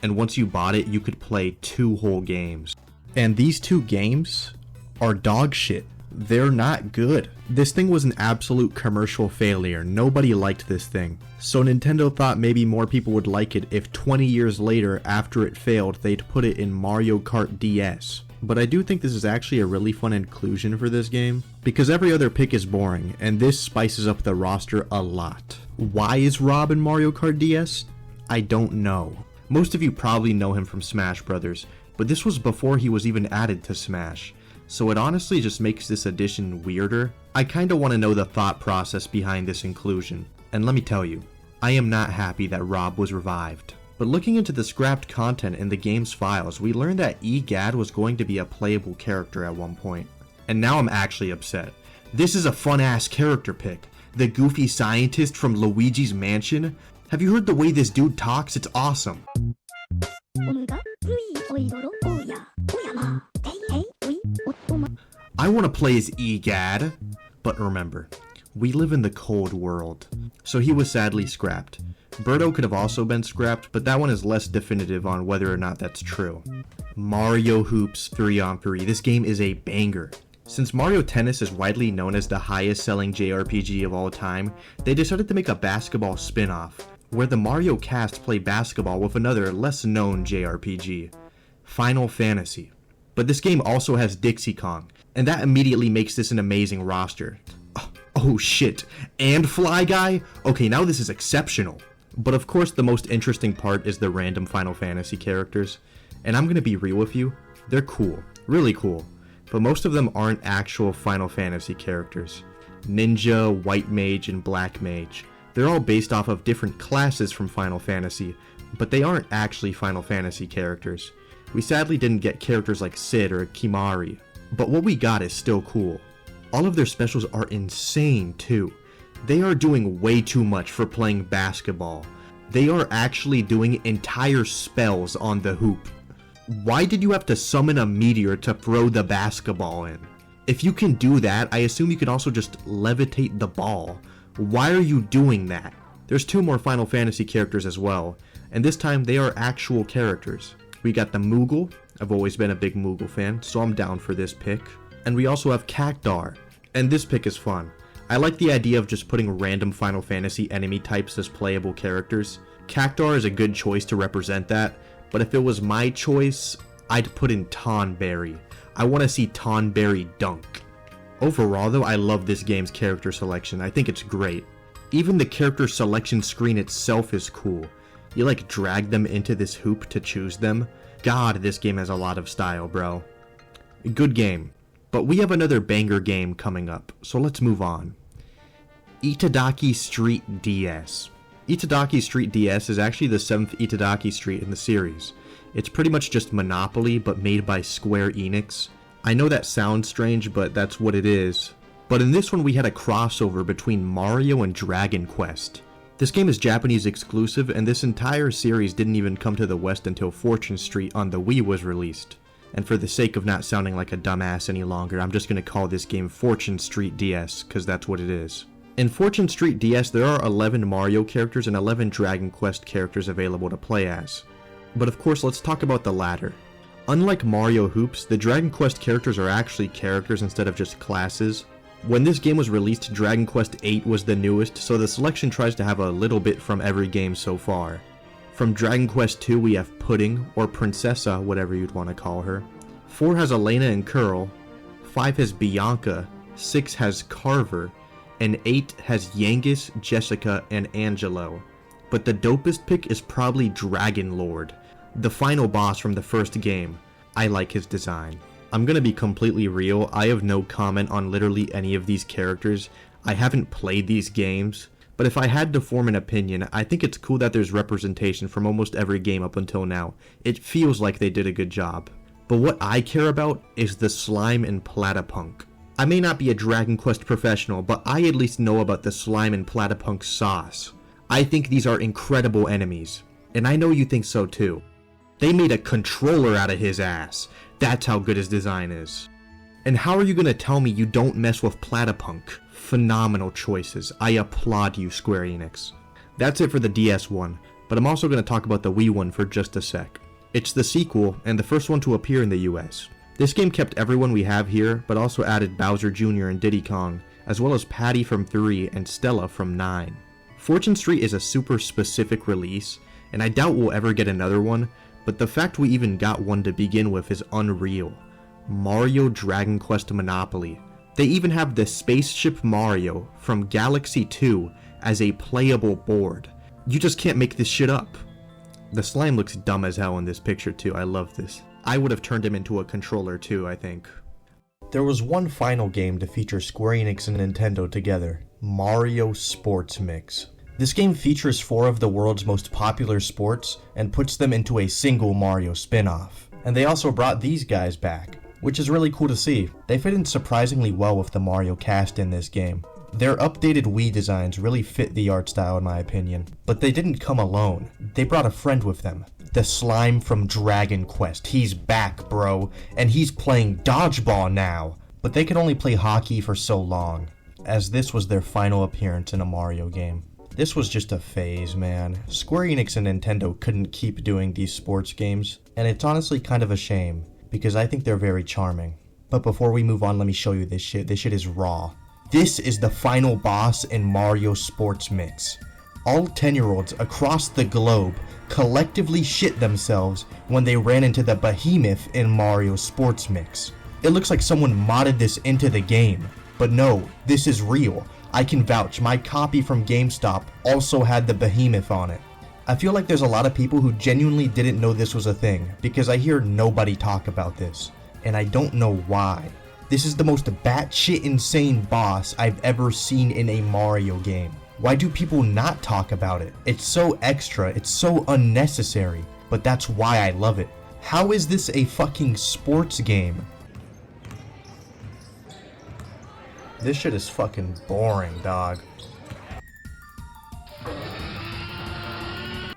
and once you bought it, you could play 2 whole games. And these 2 games are dog shit. they're not good. This thing was an absolute commercial failure. Nobody liked this thing. So Nintendo thought maybe more people would like it if 20 years later, after it failed, they'd put it in Mario Kart DS. But I do think this is actually a really fun inclusion for this game, because every other pick is boring, and this spices up the roster a lot. Why is Rob in Mario Kart DS? I don't know. Most of you probably know him from Smash Brothers, but this was before he was even added to Smash, so it honestly just makes this addition weirder. I kinda wanna know the thought process behind this inclusion, and let me tell you, I am not happy that Rob was revived. But looking into the scrapped content in the game's files, we learned that Egad was going to be a playable character at one point. And now I'm actually upset. This is a fun-ass character pick. The goofy scientist from Luigi's Mansion? Have you heard the way this dude talks? It's awesome. I want to play as Egad, but remember, we live in the cold world, so he was sadly scrapped. Birdo could have also been scrapped, but that one is less definitive on whether or not that's true. Mario Hoops 3-on-3. This game is a banger. Since Mario Tennis is widely known as the highest selling JRPG of all time, they decided to make a basketball spin-off, where the Mario cast play basketball with another less known JRPG, Final Fantasy. But this game also has Dixie Kong, and that immediately makes this an amazing roster. Oh shit, and Fly Guy? Okay, now this is exceptional. But of course the most interesting part is the random Final Fantasy characters, and I'm gonna be real with you, they're cool, really cool, but most of them aren't actual Final Fantasy characters. Ninja, White Mage, and Black Mage. They're all based off of different classes from Final Fantasy, but they aren't actually Final Fantasy characters. We sadly didn't get characters like Cid or Kimari, but what we got is still cool. All of their specials are insane too. They are doing way too much for playing basketball. They are actually doing entire spells on the hoop. Why did you have to summon a meteor to throw the basketball in? If you can do that, I assume you can also just levitate the ball. Why are you doing that? There's 2 more Final Fantasy characters as well, and this time they are actual characters. We got the Moogle. I've always been a big Moogle fan, so I'm down for this pick. And we also have Cactar, and this pick is fun. I like the idea of just putting random Final Fantasy enemy types as playable characters. Cactar is a good choice to represent that, but if it was my choice, I'd put in Tonberry. I want to see Tonberry dunk. Overall though, I love this game's character selection. I think it's great. Even the character selection screen itself is cool. You like drag them into this hoop to choose them. God, this game has a lot of style, bro. Good game. But we have another banger game coming up, so let's move on. Itadaki Street DS. Itadaki Street DS is actually the 7th Itadaki Street in the series. It's pretty much just Monopoly, but made by Square Enix. I know that sounds strange, but that's what it is. But in this one we had a crossover between Mario and Dragon Quest. This game is Japanese exclusive, and this entire series didn't even come to the West until Fortune Street on the Wii was released. And for the sake of not sounding like a dumbass any longer, I'm just going to call this game Fortune Street DS, because that's what it is. In Fortune Street DS, there are 11 Mario characters and 11 Dragon Quest characters available to play as. But of course, let's talk about the latter. Unlike Mario Hoops, the Dragon Quest characters are actually characters instead of just classes. When this game was released, Dragon Quest VIII was the newest, so the selection tries to have a little bit from every game so far. From Dragon Quest II, we have Pudding, or Princessa, whatever you'd want to call her. 4 has Elena and Curl, 5 has Bianca, 6 has Carver, and 8 has Yangus, Jessica, and Angelo. But the dopest pick is probably Dragon Lord, the final boss from the first game. I like his design. I'm gonna be completely real, I have no comment on literally any of these characters. I haven't played these games, but if I had to form an opinion, I think it's cool that there's representation from almost every game up until now. It feels like they did a good job. But what I care about is the slime and Platypunk. I may not be a Dragon Quest professional, but I at least know about the slime and Platypunk sauce. I think these are incredible enemies, and I know you think so too. They made a controller out of his ass. That's how good his design is. And how are you gonna tell me you don't mess with Platypunk? Phenomenal choices. I applaud you, Square Enix. That's it for the DS one, but I'm also gonna talk about the Wii one for just a sec. It's the sequel, and the first one to appear in the US. This game kept everyone we have here, but also added Bowser Jr. and Diddy Kong, as well as Patty from 3 and Stella from 9. Fortune Street is a super specific release, and I doubt we'll ever get another one, but the fact we even got one to begin with is unreal. Mario Dragon Quest Monopoly. They even have the Spaceship Mario from Galaxy 2 as a playable board. You just can't make this shit up. The slime looks dumb as hell in this picture too, I love this. I would have turned him into a controller too, I think. There was one final game to feature Square Enix and Nintendo together, Mario Sports Mix. This game features 4 of the world's most popular sports and puts them into a single Mario spin-off. And they also brought these guys back, which is really cool to see. They fit in surprisingly well with the Mario cast in this game. Their updated Wii designs really fit the art style in my opinion, but they didn't come alone. They brought a friend with them. The slime from Dragon Quest. He's back, bro, and he's playing dodgeball now. But they could only play hockey for so long, as this was their final appearance in a Mario game. This was just a phase, man. Square Enix and Nintendo couldn't keep doing these sports games, and it's honestly kind of a shame, because I think they're very charming. But before we move on, let me show you this shit. This shit is raw. This is the final boss in Mario Sports Mix. All 10-year-olds across the globe collectively shit themselves when they ran into the behemoth in Mario Sports Mix. It looks like someone modded this into the game, but no, this is real. I can vouch, my copy from GameStop also had the behemoth on it. I feel like there's a lot of people who genuinely didn't know this was a thing, because I hear nobody talk about this, and I don't know why. This is the most batshit insane boss I've ever seen in a Mario game. Why do people not talk about it? It's so extra, it's so unnecessary, but that's why I love it. How is this a fucking sports game? This shit is fucking boring, dog.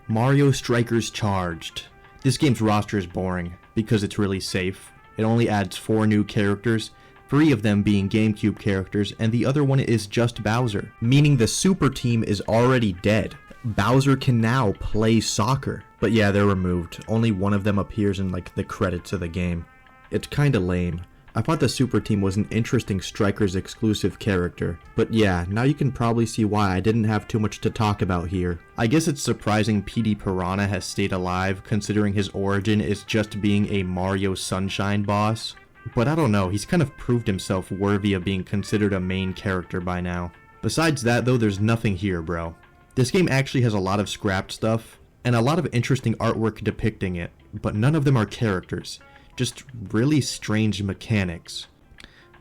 Mario Strikers Charged. This game's roster is boring, because it's really safe. It only adds 4 new characters, 3 of them being GameCube characters, and the other one is just Bowser, meaning the super team is already dead. Bowser can now play soccer. But yeah, they're removed. Only one of them appears in like the credits of the game. It's kinda lame. I thought the super team was an interesting Strikers exclusive character, but yeah, now you can probably see why I didn't have too much to talk about here. I guess it's surprising Petey Piranha has stayed alive, considering his origin is just being a Mario Sunshine boss. But I don't know, he's kind of proved himself worthy of being considered a main character by now. Besides that though, there's nothing here, bro. This game actually has a lot of scrapped stuff, and a lot of interesting artwork depicting it, but none of them are characters. Just really strange mechanics.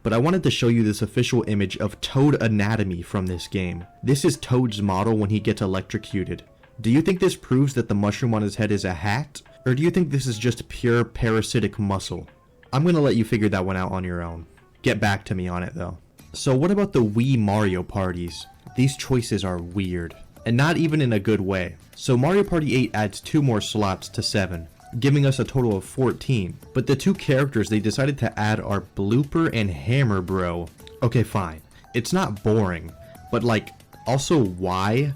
But I wanted to show you this official image of Toad Anatomy from this game. This is Toad's model when he gets electrocuted. Do you think this proves that the mushroom on his head is a hat? Or do you think this is just pure parasitic muscle? I'm gonna let you figure that one out on your own. Get back to me on it though. So what about the Wii Mario parties? These choices are weird, and not even in a good way. So Mario Party 8 adds 2 more slots to 7. Giving us a total of 14. But the 2 characters they decided to add are Blooper and Hammer Bro. Okay, fine. It's not boring, but like, also why?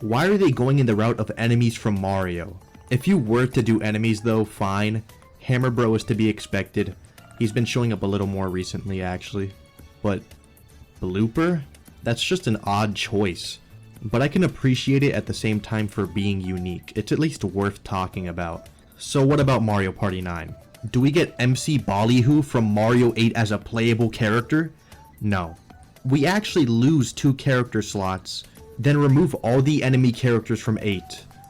Why are they going in the route of enemies from Mario? If you were to do enemies though, fine. Hammer Bro is to be expected. He's been showing up a little more recently actually. But Blooper? That's just an odd choice. But I can appreciate it at the same time for being unique. It's at least worth talking about. So what about Mario Party 9? Do we get MC Ballyhoo from Mario 8 as a playable character? No. We actually lose 2 character slots, then remove all the enemy characters from 8,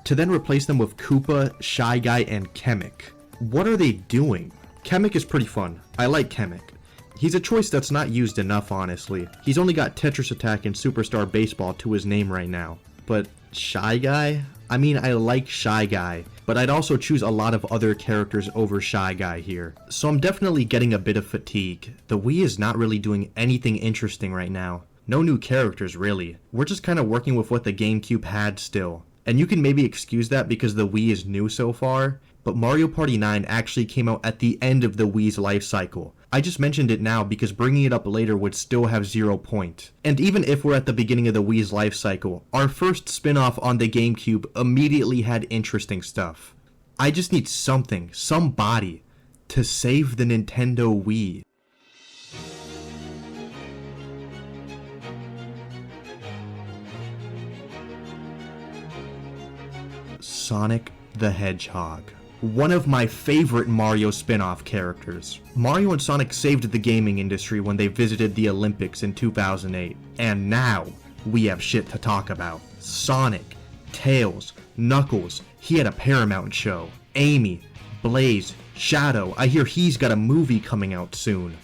to then replace them with Koopa, Shy Guy, and Kamek. What are they doing? Kamek is pretty fun. I like Kamek. He's a choice that's not used enough, honestly. He's only got Tetris Attack and Superstar Baseball to his name right now. But Shy Guy? I mean, I like Shy Guy, but I'd also choose a lot of other characters over Shy Guy here. So I'm definitely getting a bit of fatigue. The Wii is not really doing anything interesting right now. No new characters, really. We're just kind of working with what the GameCube had still. And you can maybe excuse that because the Wii is new so far, but Mario Party 9 actually came out at the end of the Wii's life cycle. I just mentioned it now because bringing it up later would still have 0 point. And even if we're at the beginning of the Wii's life cycle, our first spin-off on the GameCube immediately had interesting stuff. I just need something, somebody. to save the Nintendo Wii. Sonic the Hedgehog. One of my favorite Mario spin-off characters. Mario and Sonic saved the gaming industry when they visited the Olympics in 2008. And now, we have shit to talk about. Sonic, Tails, Knuckles, he had a Paramount show. Amy, Blaze, Shadow, I hear he's got a movie coming out soon.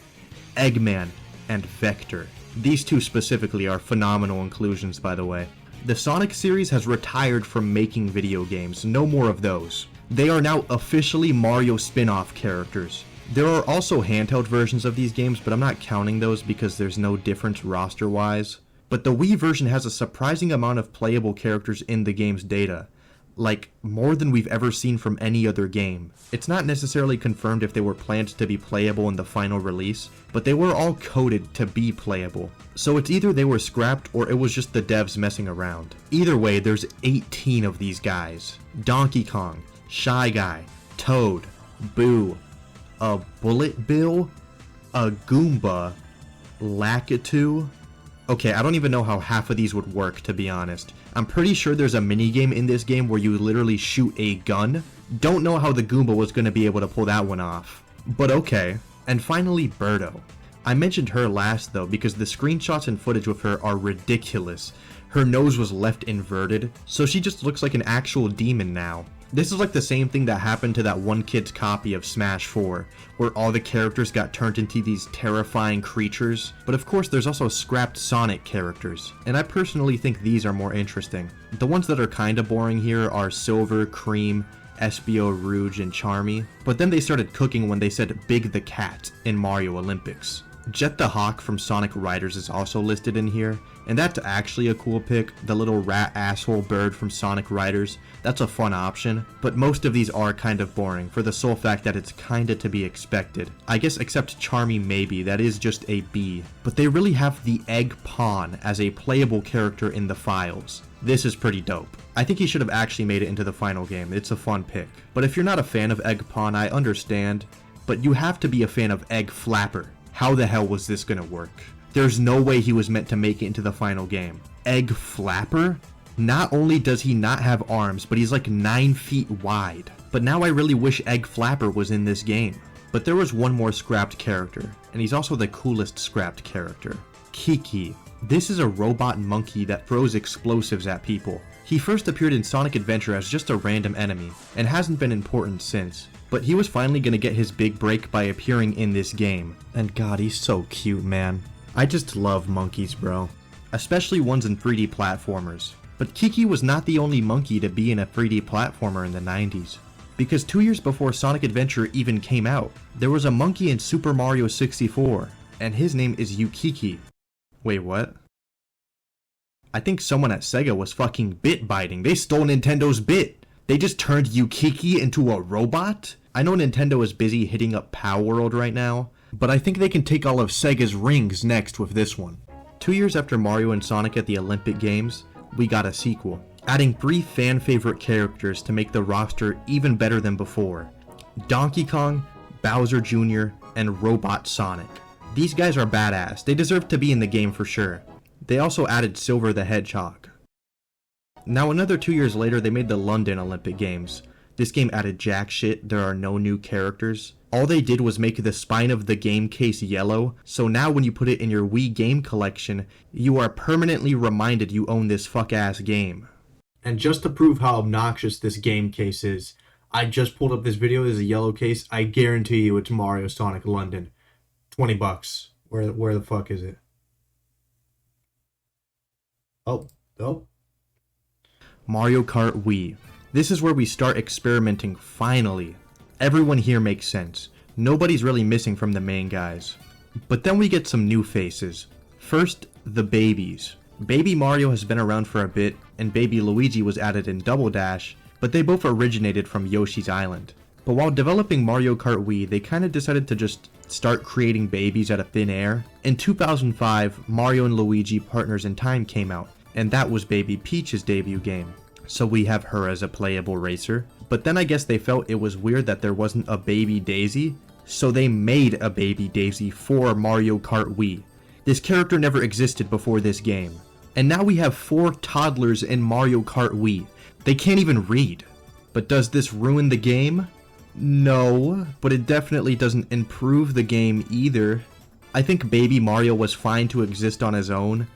Eggman, and Vector. These two specifically are phenomenal inclusions, by the way. The Sonic series has retired from making video games, no more of those. They are now officially Mario spin-off characters. There are also handheld versions of these games, but I'm not counting those because there's no difference roster-wise. But the Wii version has a surprising amount of playable characters in the game's data. Like, more than we've ever seen from any other game. It's not necessarily confirmed if they were planned to be playable in the final release, but they were all coded to be playable. So it's either they were scrapped or it was just the devs messing around. Either way, there's 18 of these guys. Donkey Kong, Shy Guy, Toad, Boo, a Bullet Bill, a Goomba, Lakitu. Okay, I don't even know how half of these would work, to be honest. I'm pretty sure there's a minigame in this game where you literally shoot a gun. Don't know how the Goomba was going to be able to pull that one off. But okay. And finally, Birdo. I mentioned her last though because the screenshots and footage with her are ridiculous. Her nose was left inverted, so she just looks like an actual demon now. This is like the same thing that happened to that one kid's copy of Smash 4, where all the characters got turned into these terrifying creatures. But of course there's also scrapped Sonic characters, and I personally think these are more interesting. The ones that are kinda boring here are Silver, Cream, Espio, Rouge, and Charmy, but then they started cooking when they said Big the Cat in Mario Olympics. Jet the Hawk from Sonic Riders is also listed in here, and that's actually a cool pick. The little rat asshole bird from Sonic Riders, that's a fun option, but most of these are kind of boring for the sole fact that it's kinda to be expected. I guess except Charmy maybe, that is just a B. But they really have the Egg Pawn as a playable character in the files. This is pretty dope. I think he should have actually made it into the final game, it's a fun pick. But if you're not a fan of Egg Pawn, I understand, but you have to be a fan of Egg Flapper. How the hell was this gonna work? There's no way he was meant to make it into the final game. Egg Flapper? Not only does he not have arms, but he's like 9 feet wide. But now I really wish Egg Flapper was in this game. But there was one more scrapped character, and he's also the coolest scrapped character. Kiki. This is a robot monkey that throws explosives at people. He first appeared in Sonic Adventure as just a random enemy, and hasn't been important since. But he was finally gonna get his big break by appearing in this game. And god, he's so cute, man. I just love monkeys, bro. Especially ones in 3D platformers. But Kiki was not the only monkey to be in a 3D platformer in the 90s. Because 2 years before Sonic Adventure even came out, there was a monkey in Super Mario 64, and his name is Yukiki. Wait, what? I think someone at Sega was fucking bit biting. They stole Nintendo's bit. They just turned Yukiki into a robot? I know Nintendo is busy hitting up Pow World right now, but I think they can take all of Sega's rings next with this one. 2 years after Mario and Sonic at the Olympic Games, we got a sequel, adding 3 fan-favorite characters to make the roster even better than before. Donkey Kong, Bowser Jr., and Robot Sonic. These guys are badass, they deserve to be in the game for sure. They also added Silver the Hedgehog. Now another 2 years later they made the London Olympic Games. This game added jack shit, there are no new characters. All they did was make the spine of the game case yellow, so now when you put it in your Wii game collection, you are permanently reminded you own this fuck-ass game. And just to prove how obnoxious this game case is, I just pulled up this video, there's a yellow case, I guarantee you it's Mario Sonic London. $20. Where the fuck is it? Oh. Mario Kart Wii. This is where we start experimenting finally. Everyone here makes sense. Nobody's really missing from the main guys. But then we get some new faces. First, the babies. Baby Mario has been around for a bit, and Baby Luigi was added in Double Dash, but they both originated from Yoshi's Island. But while developing Mario Kart Wii, they kinda decided to just start creating babies out of thin air. In 2005, Mario and Luigi Partners in Time came out, and that was Baby Peach's debut game. So we have her as a playable racer. But then I guess they felt it was weird that there wasn't a Baby Daisy, So they made a baby Daisy for Mario Kart Wii. This character never existed before this game. And now we have 4 toddlers in Mario Kart Wii. They can't even read. But does this ruin the game? No, but it definitely doesn't improve the game either. I think Baby Mario was fine to exist on his own.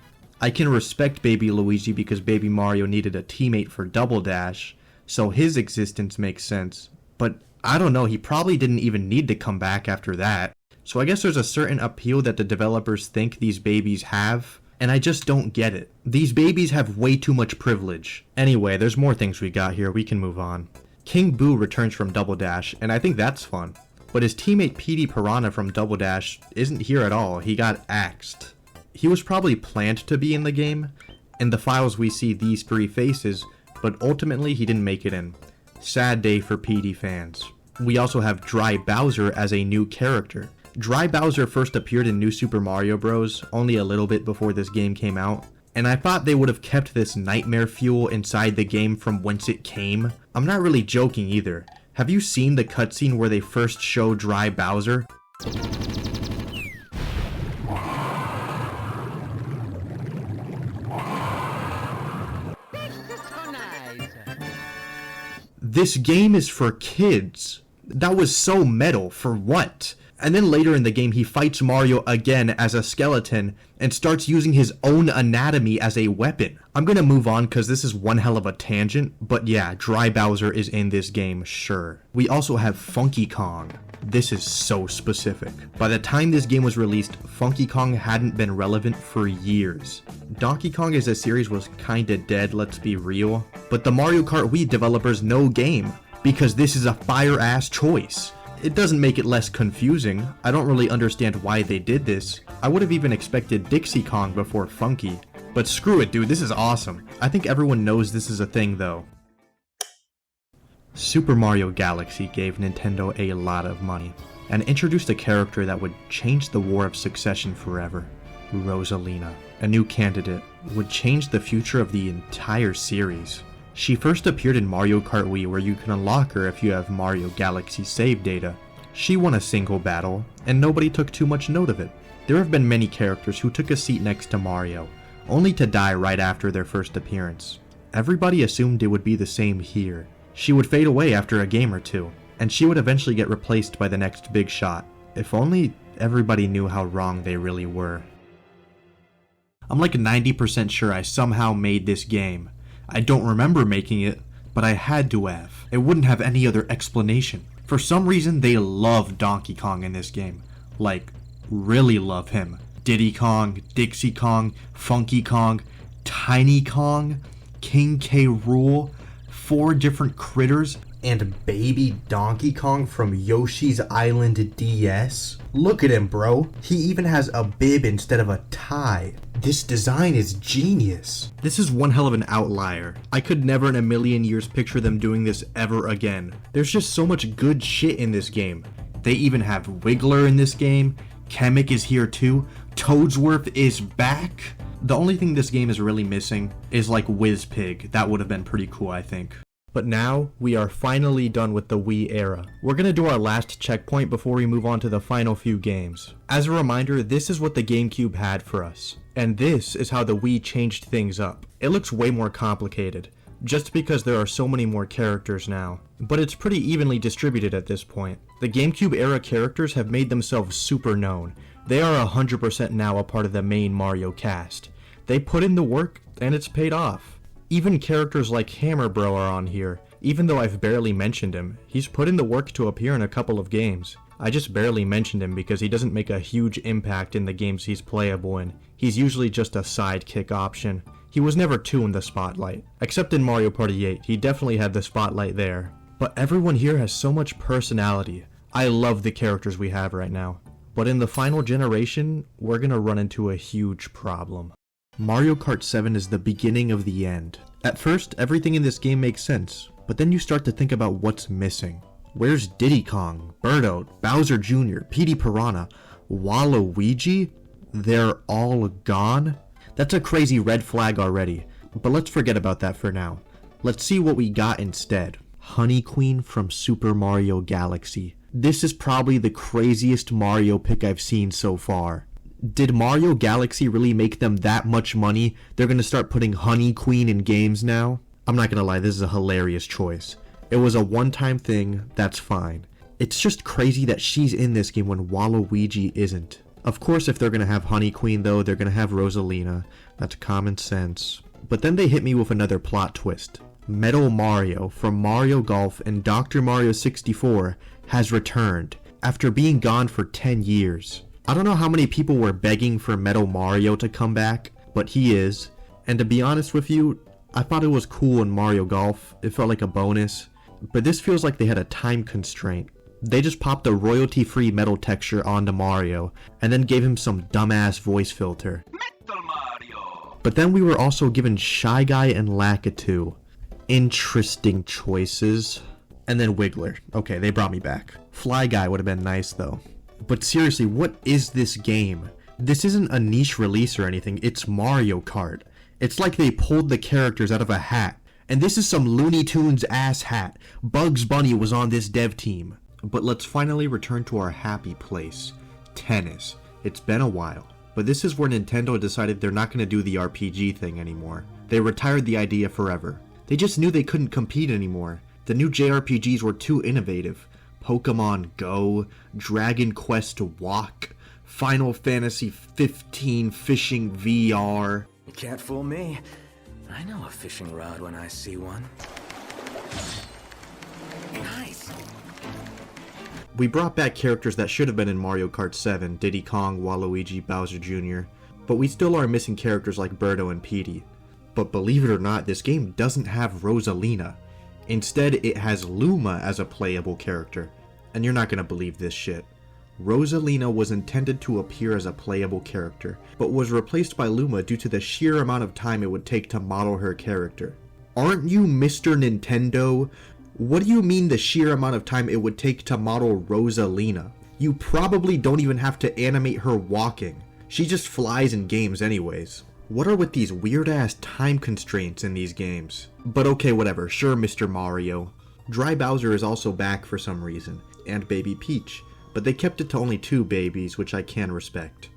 I can respect Baby Luigi because Baby Mario needed a teammate for Double Dash, so his existence makes sense. But I don't know, he probably didn't even need to come back after that. So I guess there's a certain appeal that the developers think these babies have, and I just don't get it. These babies have way too much privilege. Anyway, there's more things we got here, we can move on. King Boo returns from Double Dash, and I think that's fun. But his teammate Petey Piranha from Double Dash isn't here at all, he got axed. He was probably planned to be in the game. In the files we see these 3 faces, but ultimately he didn't make it in. Sad day for Petey fans. We also have Dry Bowser as a new character. Dry Bowser first appeared in New Super Mario Bros. Only a little bit before this game came out, and I thought they would have kept this nightmare fuel inside the game from whence it came. I'm not really joking either. Have you seen the cutscene where they first show Dry Bowser? This game is for kids. That was so metal, for what? And then later in the game he fights Mario again as a skeleton and starts using his own anatomy as a weapon. I'm gonna move on because this is one hell of a tangent, but yeah, Dry Bowser is in this game, sure. We also have Funky Kong. This is so specific. By the time this game was released, Funky Kong hadn't been relevant for years. Donkey Kong as a series was kinda dead, let's be real, but the Mario Kart Wii developers know game, because this is a fire-ass choice. It doesn't make it less confusing. I don't really understand why they did this. I would have even expected Dixie Kong before Funky. But screw it, dude, this is awesome. I think everyone knows this is a thing, though. Super Mario Galaxy gave Nintendo a lot of money, and introduced a character that would change the War of Succession forever. Rosalina, a new candidate, would change the future of the entire series. She first appeared in Mario Kart Wii, where you can unlock her if you have Mario Galaxy save data. She won a single battle, and nobody took too much note of it. There have been many characters who took a seat next to Mario, only to die right after their first appearance. Everybody assumed it would be the same here. She would fade away after a game or two, and she would eventually get replaced by the next big shot. If only everybody knew how wrong they really were. I'm like 90% sure I somehow made this game. I don't remember making it, but I had to have. It wouldn't have any other explanation. For some reason, they love Donkey Kong in this game. Like, really love him. Diddy Kong, Dixie Kong, Funky Kong, Tiny Kong, King K. Rool, 4 different critters, and baby Donkey Kong from Yoshi's Island DS. Look at him, bro. He even has a bib instead of a tie. This design is genius. This is one hell of an outlier. I could never in a million years picture them doing this ever again. There's just so much good shit in this game. They even have Wiggler in this game. Kamek is here too. Toadsworth is back. The only thing this game is really missing is like Whizpig. That would have been pretty cool, I think. But now, we are finally done with the Wii era. We're gonna do our last checkpoint before we move on to the final few games. As a reminder, this is what the GameCube had for us. And this is how the Wii changed things up. It looks way more complicated, just because there are so many more characters now. But it's pretty evenly distributed at this point. The GameCube era characters have made themselves super known. They are 100% now a part of the main Mario cast. They put in the work, and it's paid off. Even characters like Hammer Bro are on here. Even though I've barely mentioned him, he's put in the work to appear in a couple of games. I just barely mentioned him because he doesn't make a huge impact in the games he's playable in. He's usually just a sidekick option. He was never too in the spotlight. Except in Mario Party 8, he definitely had the spotlight there. But everyone here has so much personality. I love the characters we have right now. But in the final generation, we're gonna run into a huge problem. Mario Kart 7 is the beginning of the end. At first, everything in this game makes sense, but then you start to think about what's missing. Where's Diddy Kong, Birdo, Bowser Jr., Petey Piranha, Waluigi? They're all gone? That's a crazy red flag already, but let's forget about that for now. Let's see what we got instead. Honey Queen from Super Mario Galaxy. This is probably the craziest Mario pick I've seen so far. Did Mario Galaxy really make them that much money? They're gonna start putting Honey Queen in games now? I'm not gonna lie, this is a hilarious choice. It was a one-time thing, that's fine. It's just crazy that she's in this game when Waluigi isn't. Of course, if they're gonna have Honey Queen though, they're gonna have Rosalina. That's common sense. But then they hit me with another plot twist. Metal Mario from Mario Golf and Dr. Mario 64 has returned after being gone for 10 years. I don't know how many people were begging for Metal Mario to come back, but he is. And to be honest with you, I thought it was cool in Mario Golf. It felt like a bonus. But this feels like they had a time constraint. They just popped a royalty-free metal texture onto Mario and then gave him some dumbass voice filter. Metal Mario! But then we were also given Shy Guy and Lakitu. Interesting choices. And then Wiggler. Okay, they brought me back. Fly Guy would have been nice though. But seriously, what is this game? This isn't a niche release or anything, it's Mario Kart. It's like they pulled the characters out of a hat. And this is some Looney Tunes ass hat. Bugs Bunny was on this dev team. But let's finally return to our happy place. Tennis. It's been a while. But this is where Nintendo decided they're not going to do the RPG thing anymore. They retired the idea forever. They just knew they couldn't compete anymore. The new JRPGs were too innovative. Pokemon Go, Dragon Quest Walk, Final Fantasy 15 Fishing VR. You can't fool me. I know a fishing rod when I see one. Nice. We brought back characters that should have been in Mario Kart 7, Diddy Kong, Waluigi, Bowser Jr., but we still are missing characters like Birdo and Petey. But believe it or not, this game doesn't have Rosalina. Instead, it has Luma as a playable character. And you're not gonna believe this shit. Rosalina was intended to appear as a playable character, but was replaced by Luma due to the sheer amount of time it would take to model her character. Aren't you Mr. Nintendo? What do you mean the sheer amount of time it would take to model Rosalina? You probably don't even have to animate her walking. She just flies in games anyways. What are with these weird-ass time constraints in these games? But okay, whatever, sure Mr. Mario. Dry Bowser is also back for some reason, and Baby Peach, but they kept it to only 2 babies, which I can respect.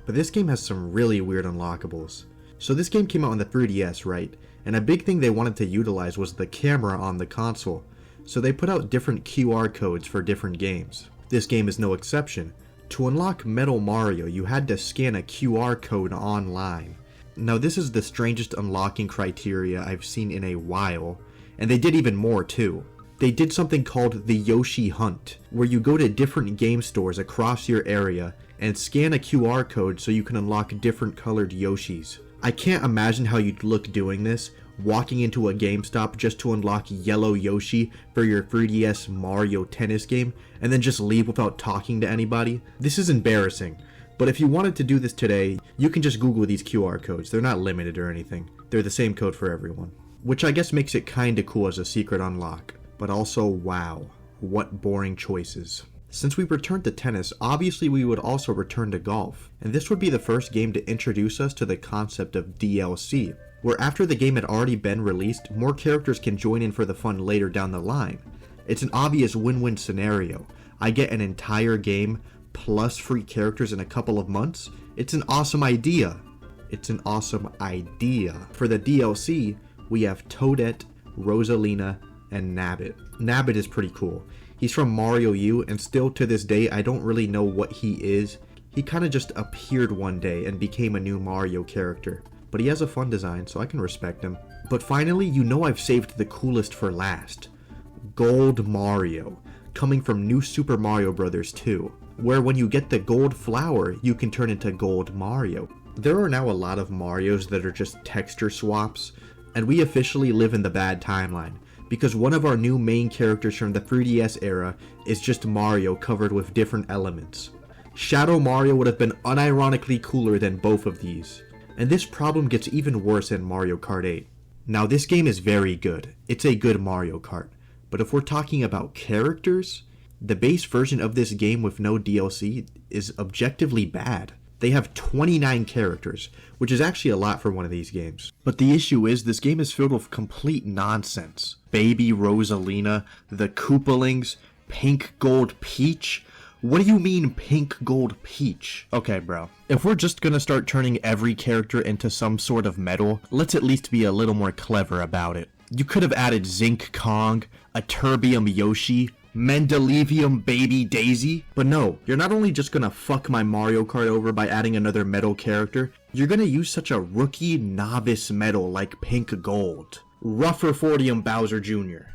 But this game has some really weird unlockables. So this game came out on the 3DS, right? And a big thing they wanted to utilize was the camera on the console. So they put out different QR codes for different games. This game is no exception. To unlock Metal Mario, you had to scan a QR code online. Now this is the strangest unlocking criteria I've seen in a while, and they did even more too. They did something called the Yoshi Hunt, where you go to different game stores across your area and scan a QR code so you can unlock different colored Yoshis. I can't imagine how you'd look doing this, walking into a GameStop just to unlock yellow Yoshi for your 3DS Mario Tennis game, and then just leave without talking to anybody. This is embarrassing. But if you wanted to do this today, you can just Google these QR codes. They're not limited or anything. They're the same code for everyone. Which I guess makes it kinda cool as a secret unlock. But also, wow, what boring choices. Since we returned to tennis, obviously we would also return to golf. And this would be the first game to introduce us to the concept of DLC, where after the game had already been released, more characters can join in for the fun later down the line. It's an obvious win-win scenario. I get an entire game plus free characters in a couple of months. It's an awesome idea. It's an awesome idea. For the DLC, we have Toadette, Rosalina, and Nabbit. Nabbit is pretty cool. He's from Mario U, and still to this day, I don't really know what he is. He kinda just appeared one day and became a new Mario character. But he has a fun design, so I can respect him. But finally, you know I've saved the coolest for last. Gold Mario, coming from New Super Mario Bros. 2. Where when you get the gold flower, you can turn into Gold Mario. There are now a lot of Marios that are just texture swaps, and we officially live in the bad timeline, because one of our new main characters from the 3DS era is just Mario covered with different elements. Shadow Mario would have been unironically cooler than both of these. And this problem gets even worse in Mario Kart 8. Now this game is very good. It's a good Mario Kart. But if we're talking about characters, the base version of this game with no DLC is objectively bad. They have 29 characters, which is actually a lot for one of these games. But the issue is, this game is filled with complete nonsense. Baby Rosalina, the Koopalings, Pink Gold Peach? What do you mean Pink Gold Peach? Okay, bro. If we're just gonna start turning every character into some sort of metal, let's at least be a little more clever about it. You could have added Zinc Kong, a Terbium Yoshi, Mendelevium Baby Daisy, but no, you're not only just gonna fuck my Mario Kart over by adding another metal character, you're gonna use such a rookie novice metal like Pink Gold. Rufferfordium Bowser Jr.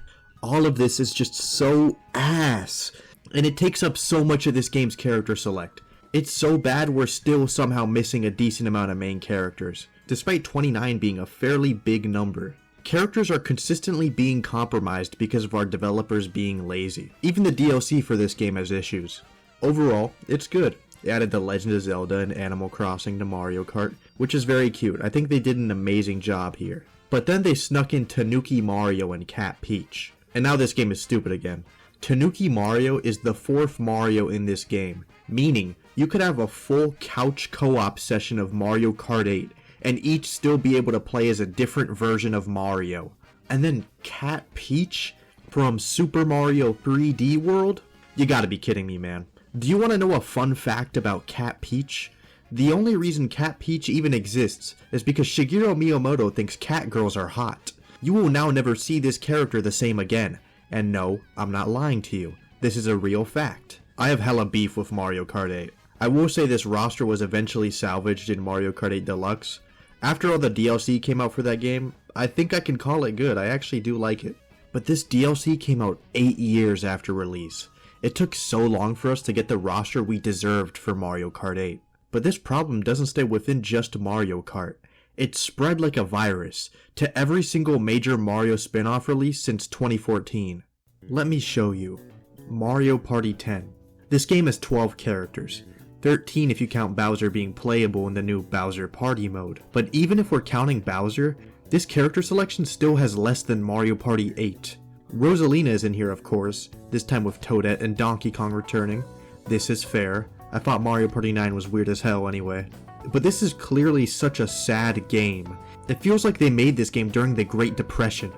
All of this is just so ass, and it takes up so much of this game's character select. It's so bad we're still somehow missing a decent amount of main characters, despite 29 being a fairly big number. Characters are consistently being compromised because of our developers being lazy. Even the DLC for this game has issues. Overall, it's good. They added The Legend of Zelda and Animal Crossing to Mario Kart, which is very cute. I think they did an amazing job here. But then they snuck in Tanuki Mario and Cat Peach. And now this game is stupid again. Tanuki Mario is the 4th Mario in this game, meaning you could have a full couch co-op session of Mario Kart 8 and each still be able to play as a different version of Mario. And then Cat Peach from Super Mario 3D World? You gotta be kidding me, man. Do you want to know a fun fact about Cat Peach? The only reason Cat Peach even exists is because Shigeru Miyamoto thinks cat girls are hot. You will now never see this character the same again. And no, I'm not lying to you. This is a real fact. I have hella beef with Mario Kart 8. I will say this roster was eventually salvaged in Mario Kart 8 Deluxe. After all the DLC came out for that game, I think I can call it good. I actually do like it. But this DLC came out 8 years after release. It took so long for us to get the roster we deserved for Mario Kart 8. But this problem doesn't stay within just Mario Kart. It spread like a virus to every single major Mario spin-off release since 2014. Let me show you. Mario Party 10. This game has 12 characters. 13 if you count Bowser being playable in the new Bowser Party mode. But even if we're counting Bowser, this character selection still has less than Mario Party 8. Rosalina is in here, of course, this time with Toadette and Donkey Kong returning. This is fair. I thought Mario Party 9 was weird as hell anyway. But this is clearly such a sad game. It feels like they made this game during the Great Depression.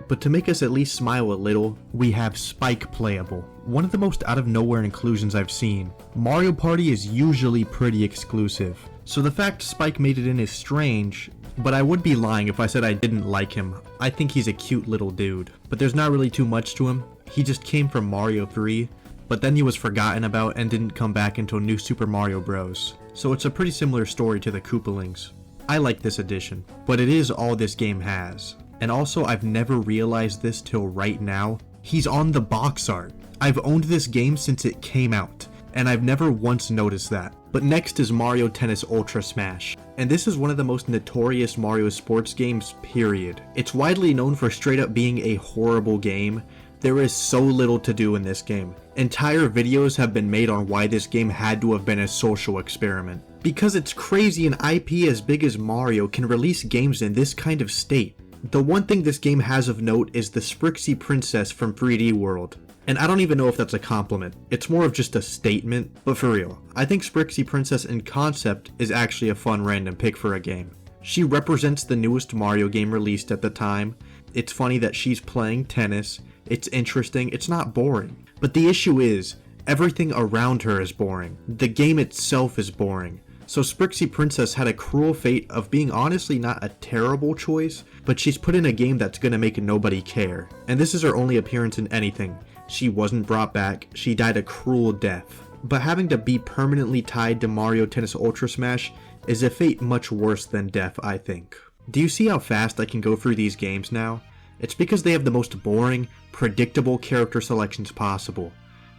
But to make us at least smile a little, we have Spike playable. One of the most out-of-nowhere inclusions I've seen. Mario Party is usually pretty exclusive, so the fact Spike made it in is strange, but I would be lying if I said I didn't like him. I think he's a cute little dude, but there's not really too much to him. He just came from Mario 3, but then he was forgotten about and didn't come back until New Super Mario Bros. So it's a pretty similar story to the Koopalings. I like this addition, but it is all this game has. And also, I've never realized this till right now. He's on the box art. I've owned this game since it came out, and I've never once noticed that. But next is Mario Tennis Ultra Smash, and this is one of the most notorious Mario sports games, period. It's widely known for straight up being a horrible game. There is so little to do in this game. Entire videos have been made on why this game had to have been a social experiment. Because it's crazy an IP as big as Mario can release games in this kind of state. The one thing this game has of note is the Sprixie Princess from 3D World. And I don't even know if that's a compliment. It's more of just a statement, but for real. I think Sprixie Princess in concept is actually a fun random pick for a game. She represents the newest Mario game released at the time. It's funny that she's playing tennis. It's interesting. It's not boring. But the issue is, everything around her is boring. The game itself is boring. So Sprixie Princess had a cruel fate of being honestly not a terrible choice, but she's put in a game that's gonna make nobody care. And this is her only appearance in anything. She wasn't brought back, she died a cruel death. But having to be permanently tied to Mario Tennis Ultra Smash is a fate much worse than death, I think. Do you see how fast I can go through these games now? It's because they have the most boring, predictable character selections possible.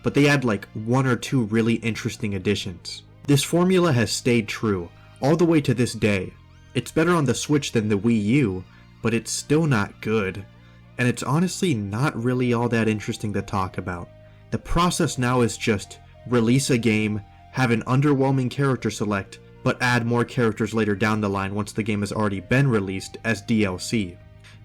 But they add like 1 or 2 really interesting additions. This formula has stayed true, all the way to this day. It's better on the Switch than the Wii U, but it's still not good. And it's honestly not really all that interesting to talk about. The process now is just release a game, have an underwhelming character select, but add more characters later down the line once the game has already been released as DLC.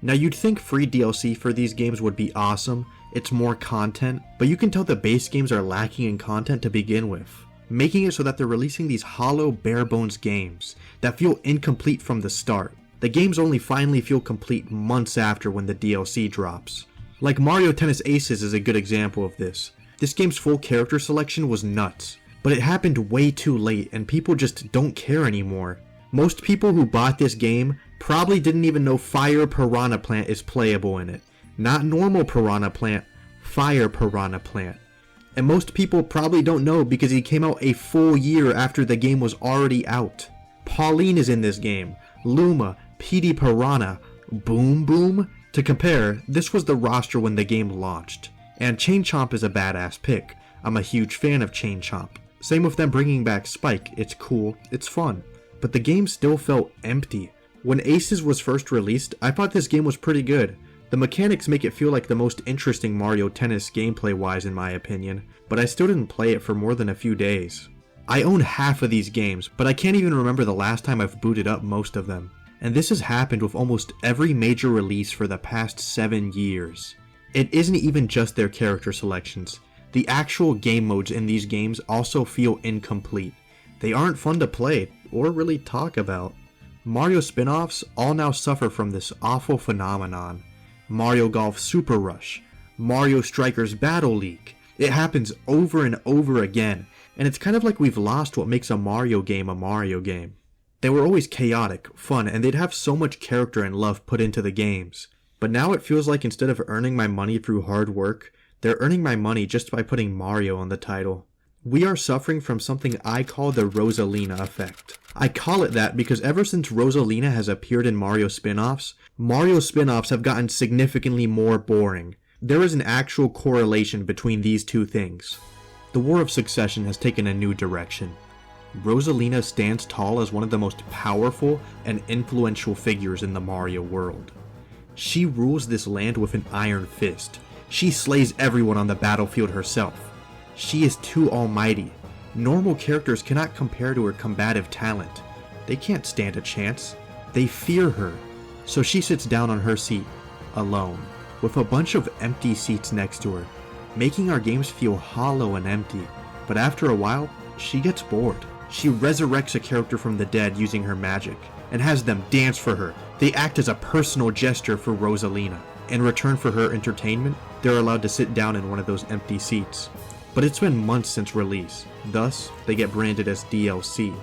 Now you'd think free DLC for these games would be awesome, it's more content, but you can tell the base games are lacking in content to begin with, making it so that they're releasing these hollow, bare-bones games that feel incomplete from the start. The games only finally feel complete months after when the DLC drops. Like Mario Tennis Aces is a good example of this. This game's full character selection was nuts, but it happened way too late and people just don't care anymore. Most people who bought this game probably didn't even know Fire Piranha Plant is playable in it. Not normal Piranha Plant, Fire Piranha Plant. And most people probably don't know because he came out a full year after the game was already out. Pauline is in this game, Luma, PD Piranha, Boom Boom. To compare, this was the roster when the game launched. And Chain Chomp is a badass pick. I'm a huge fan of Chain Chomp. Same with them bringing back Spike, it's cool, it's fun. But the game still felt empty. When Aces was first released, I thought this game was pretty good. The mechanics make it feel like the most interesting Mario Tennis gameplay wise in my opinion, but I still didn't play it for more than a few days. I own half of these games, but I can't even remember the last time I've booted up most of them. And this has happened with almost every major release for the past 7 years. It isn't even just their character selections. The actual game modes in these games also feel incomplete. They aren't fun to play, or really talk about. Mario spin-offs all now suffer from this awful phenomenon. Mario Golf Super Rush, Mario Strikers Battle League. It happens over and over again, and it's kind of like we've lost what makes a Mario game a Mario game. They were always chaotic, fun, and they'd have so much character and love put into the games. But now it feels like instead of earning my money through hard work, they're earning my money just by putting Mario on the title. We are suffering from something I call the Rosalina effect. I call it that because ever since Rosalina has appeared in Mario spin-offs have gotten significantly more boring. There is an actual correlation between these two things. The War of Succession has taken a new direction. Rosalina stands tall as one of the most powerful and influential figures in the Mario world. She rules this land with an iron fist. She slays everyone on the battlefield herself. She is too almighty. Normal characters cannot compare to her combative talent. They can't stand a chance. They fear her. So she sits down on her seat, alone, with a bunch of empty seats next to her, making our games feel hollow and empty. But after a while, she gets bored. She resurrects a character from the dead using her magic, and has them dance for her. They act as a personal gesture for Rosalina. In return for her entertainment, they're allowed to sit down in one of those empty seats. But it's been months since release, thus they get branded as DLC.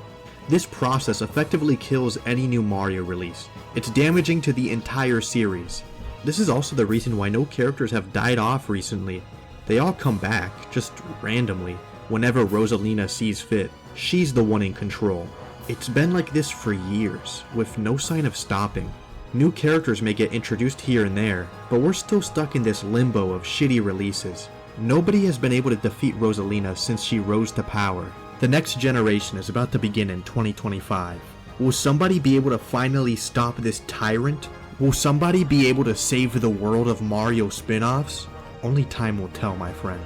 This process effectively kills any new Mario release. It's damaging to the entire series. This is also the reason why no characters have died off recently. They all come back, just randomly, whenever Rosalina sees fit. She's the one in control. It's been like this for years, with no sign of stopping. New characters may get introduced here and there, but we're still stuck in this limbo of shitty releases. Nobody has been able to defeat Rosalina since she rose to power. The next generation is about to begin in 2025. Will somebody be able to finally stop this tyrant? Will somebody be able to save the world of Mario spin-offs? Only time will tell, my friend.